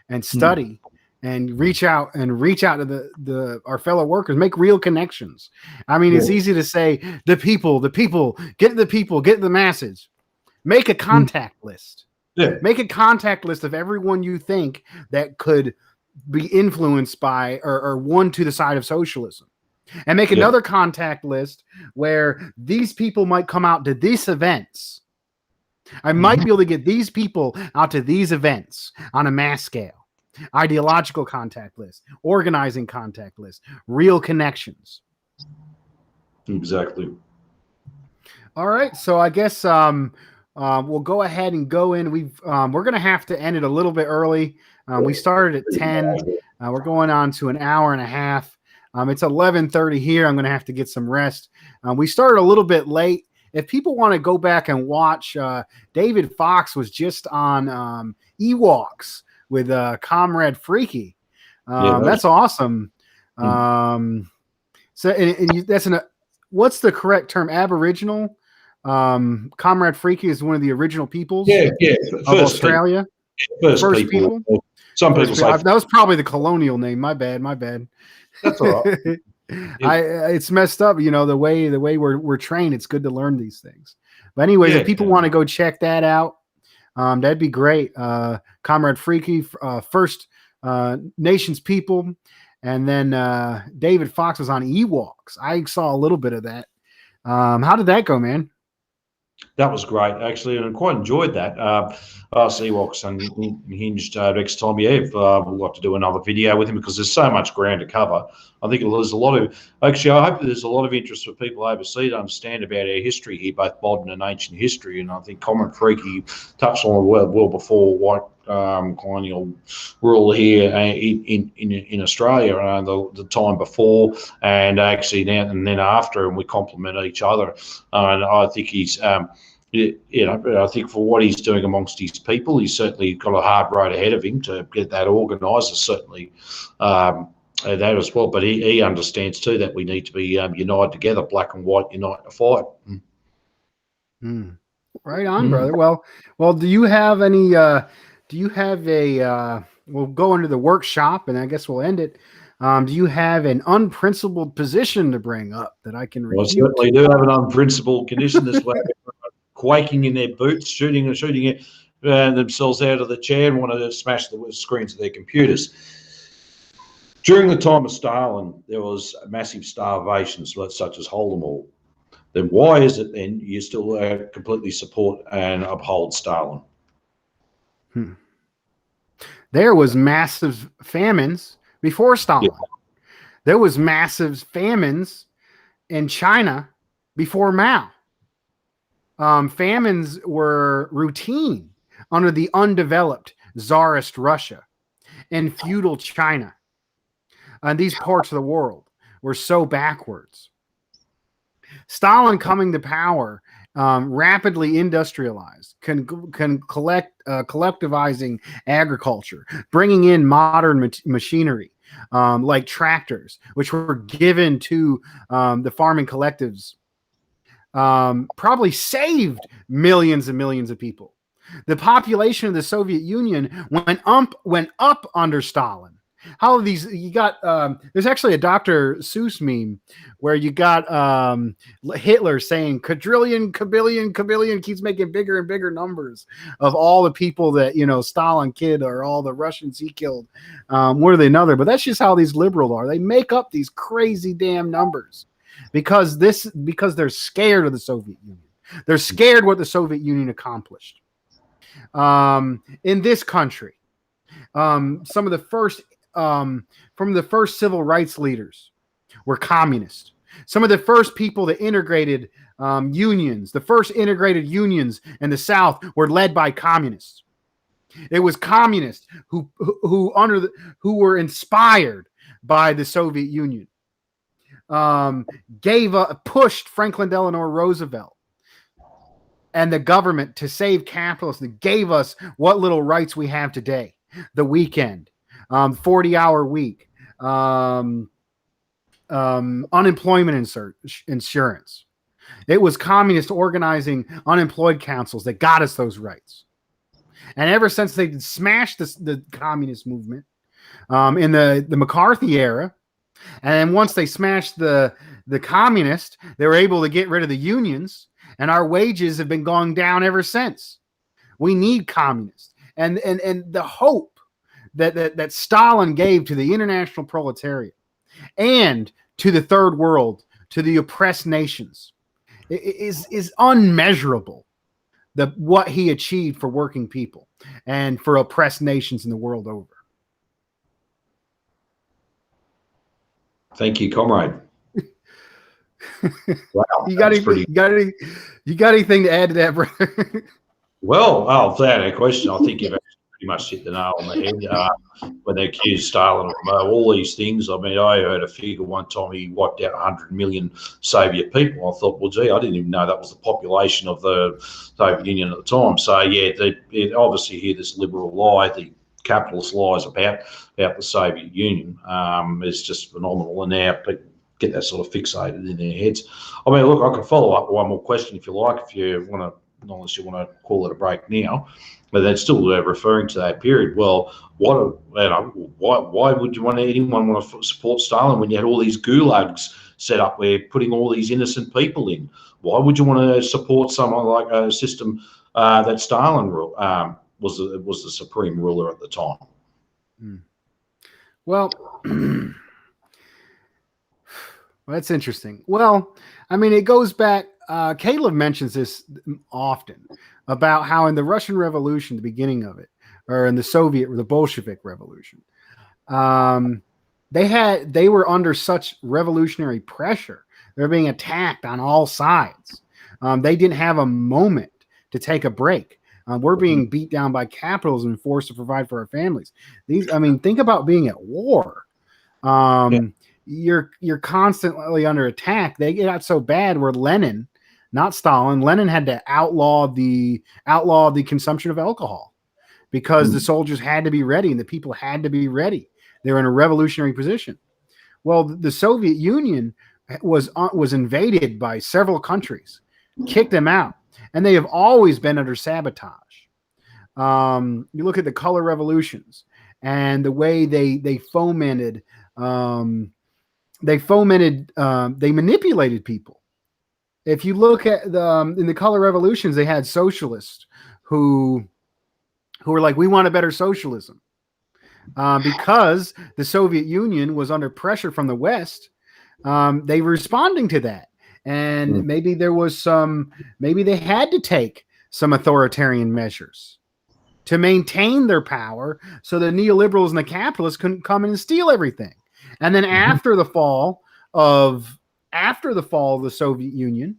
and study and reach out to our fellow workers, make real connections. I mean, it's easy to say the people, get the masses, make a contact list. Yeah. Make a contact list of everyone you think that could be influenced by or one to the side of socialism. And make another contact list where these people might come out to these events. I might be able to get these people out to these events on a mass scale. Ideological contact list, organizing contact list, real connections. Exactly. All right. So I guess we'll go ahead and go in. We're going to have to end it a little bit early. We started at 10. We're going on to an hour and a half. It's 11:30 here. I'm going to have to get some rest. We started a little bit late. If people want to go back and watch, David Fox was just on Ewoks with Comrade Freaky. That's awesome. What's the correct term? Aboriginal? Comrade Freaky is one of the original peoples of Australia. First people. Some people say that was probably the colonial name. My bad. That's all right. It's messed up, the way we're trained. It's good to learn these things. But anyways, if people want to go check that out, that'd be great. Comrade Freaky, First Nations people, and then David Fox was on Ewoks. I saw a little bit of that. How did that go, man? That was great, actually, and I quite enjoyed that. Ewoks Unhinged next time. We'd like to do another video with him because there's so much ground to cover. I think there's a lot of, actually, I hope there's a lot of interest for people overseas to understand about our history here, both modern and ancient history. And I think Comrade Freaky touched on it well before white colonial rule here in Australia, the time before, and actually now and then after, and we complement each other. And I think he's, I think for what he's doing amongst his people, he's certainly got a hard road ahead of him to get that organised. Certainly that as well. But he understands too that we need to be united together, black and white, unite to fight. Right on, brother. Well, do you have any? Do you have a? We'll go into the workshop, and I guess we'll end it. Do you have an unprincipled position to bring up that I can refute? I certainly do have an unprincipled condition. This way, quaking in their boots, shooting themselves out of the chair, and want to smash the screens of their computers. During the time of Stalin, there was massive starvation, such as Holodomor. Then why is it then you still completely support and uphold Stalin? There was massive famines before Stalin. Yeah. There was massive famines in China before Mao. Famines were routine under the undeveloped Tsarist Russia and feudal China. And these parts of the world were so backwards. Stalin coming to power, rapidly industrialized, collectivizing agriculture, bringing in modern machinery like tractors, which were given to the farming collectives, probably saved millions and millions of people. The population of the Soviet Union went up under Stalin. How these you got? There's actually a Dr. Seuss meme where you got Hitler saying quadrillion, kabillion, keeps making bigger and bigger numbers of all the people that Stalin killed or all the Russians he killed, more than another. But that's just how these liberals are. They make up these crazy damn numbers because they're scared of the Soviet Union. They're scared what the Soviet Union accomplished. In this country, some of the first from the first civil rights leaders were communists. Some of the first people that integrated unions, the first integrated unions in the South, were led by communists. It was communists who were inspired by the Soviet Union, pushed Franklin Delano Roosevelt and the government to save capitalists, and gave us what little rights we have today: the weekend, 40-hour week, unemployment insurance. It was communist organizing unemployed councils that got us those rights. And ever since they smashed the communist movement in the McCarthy era, and then once they smashed the communist, they were able to get rid of the unions, and our wages have been going down ever since. We need communists. And the hope that Stalin gave to the international proletariat and to the third world, to the oppressed nations, is unmeasurable. What he achieved for working people and for oppressed nations in the world over. Thank you, comrade. Wow, you got anything to add to that, brother? Well, without a question, I think you've pretty much hit the nail on the head when they accused Stalin of all these things. I mean, I heard a figure one time he wiped out 100 million Soviet people. I thought, well, gee, I didn't even know that was the population of the Soviet Union at the time. So, yeah, obviously here this liberal lie, the capitalist lies about the Soviet Union is just phenomenal. And now people get that sort of fixated in their heads. I mean, look, I can follow up with one more question if you like, if you want to, unless you want to call it a break now. But that's still referring to that period. Well, why would anyone want to support Stalin when you had all these gulags set up where putting all these innocent people in? Why would you want to support someone like a system that Stalin was the supreme ruler at the time? Well, that's interesting. Well, I mean, it goes back. Caleb mentions this often about how in the Russian Revolution, the beginning of it, or in the Bolshevik Revolution, they were under such revolutionary pressure. They're being attacked on all sides. They didn't have a moment to take a break. We're being beat down by capitalism and forced to provide for our families. Think about being at war. You're constantly under attack. They got so bad where Lenin, not Stalin, Lenin had to outlaw the consumption of alcohol because the soldiers had to be ready and the people had to be ready. They were in a revolutionary position. Well, the Soviet Union was invaded by several countries, kicked them out, and they have always been under sabotage. You look at the color revolutions and the way they fomented. They manipulated people. If you look at in the color revolutions, they had socialists who were like, we want a better socialism. Because the Soviet Union was under pressure from the West, they were responding to that. And maybe they had to take some authoritarian measures to maintain their power so the neoliberals and the capitalists couldn't come in and steal everything. And then after the fall of the Soviet Union,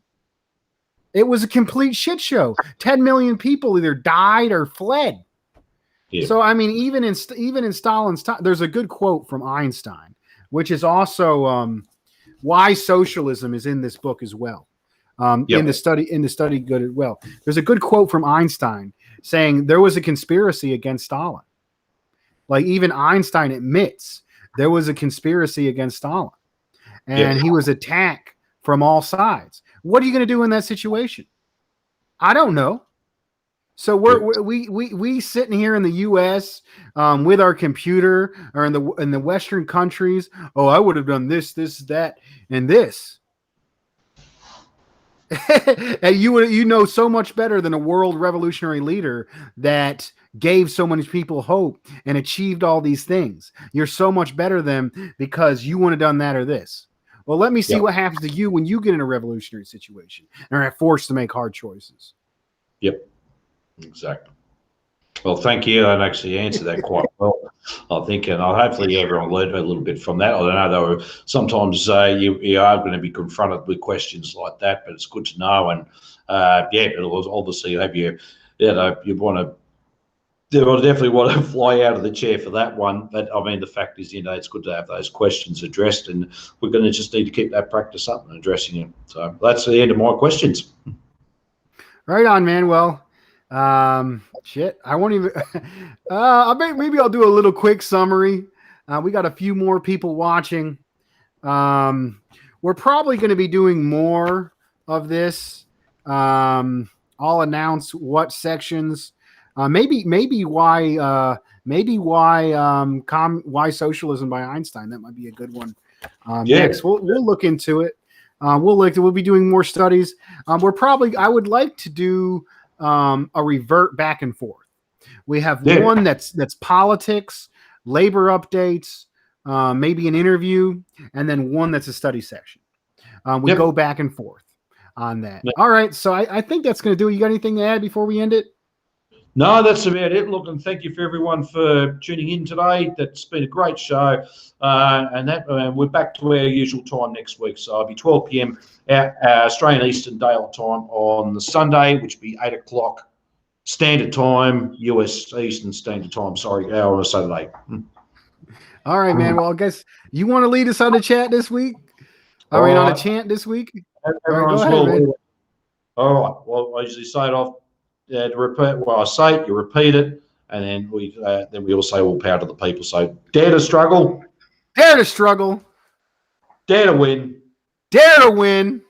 It was a complete shit show. 10 million people either died or fled. Yeah. So I mean, even in Stalin's time, there's a good quote from Einstein, which is also why socialism is in this book as well. In the study good as well. There's a good quote from Einstein saying there was a conspiracy against Stalin. Like even Einstein admits there was a conspiracy against Stalin, and he was attacked from all sides. What are you going to do in that situation? I don't know. So we sitting here in the U.S. With our computer, or in the Western countries. Oh, I would have done this, that, and this. And you know so much better than a world revolutionary leader that gave so many people hope and achieved all these things. You're so much better than because you would have done that or this. Well, let me see what happens to you when you get in a revolutionary situation and are forced to make hard choices. Yep, exactly. Well, thank you. I actually answered that quite well, I think, and hopefully everyone learned a little bit from that. I don't know, though, sometimes you are going to be confronted with questions like that, but it's good to know. And it was obviously you want to. I definitely want to fly out of the chair for that one. But I mean, the fact is, it's good to have those questions addressed, and we're going to just need to keep that practice up and addressing it. So that's the end of my questions. Right on, man. Well, shit, I won't even. Maybe I'll do a little quick summary. We got a few more people watching. We're probably going to be doing more of this. I'll announce what sections. Maybe why Socialism by Einstein. That might be a good one. Next, we'll look into it. We'll be doing more studies. I would like to do a revert back and forth. We have one that's politics, labor updates, maybe an interview, and then one that's a study section. We go back and forth on that. All right, so I think that's going to do it. You got anything to add before we end it? No, that's about it. Look, and thank you for everyone for tuning in today. That's been a great show. And we're back to our usual time next week. So it'll be 12 p.m. Australian Eastern Daylight Time on the Sunday, which will be 8 o'clock Standard Time, US Eastern Standard Time, on a Saturday. All right, man. Well, I guess you want to lead us on a chat this week? On a chant this week? Everyone's go ahead, man. All right. Well, I usually say it off. To repeat what I say, you repeat it, and then we all say all power to the people. So dare to struggle, dare to struggle, dare to win, dare to win.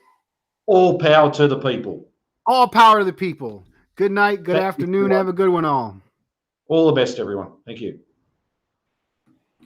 All power to the people. All power to the people. Good night. Good afternoon. Have a good one, all. All the best, everyone. Thank you.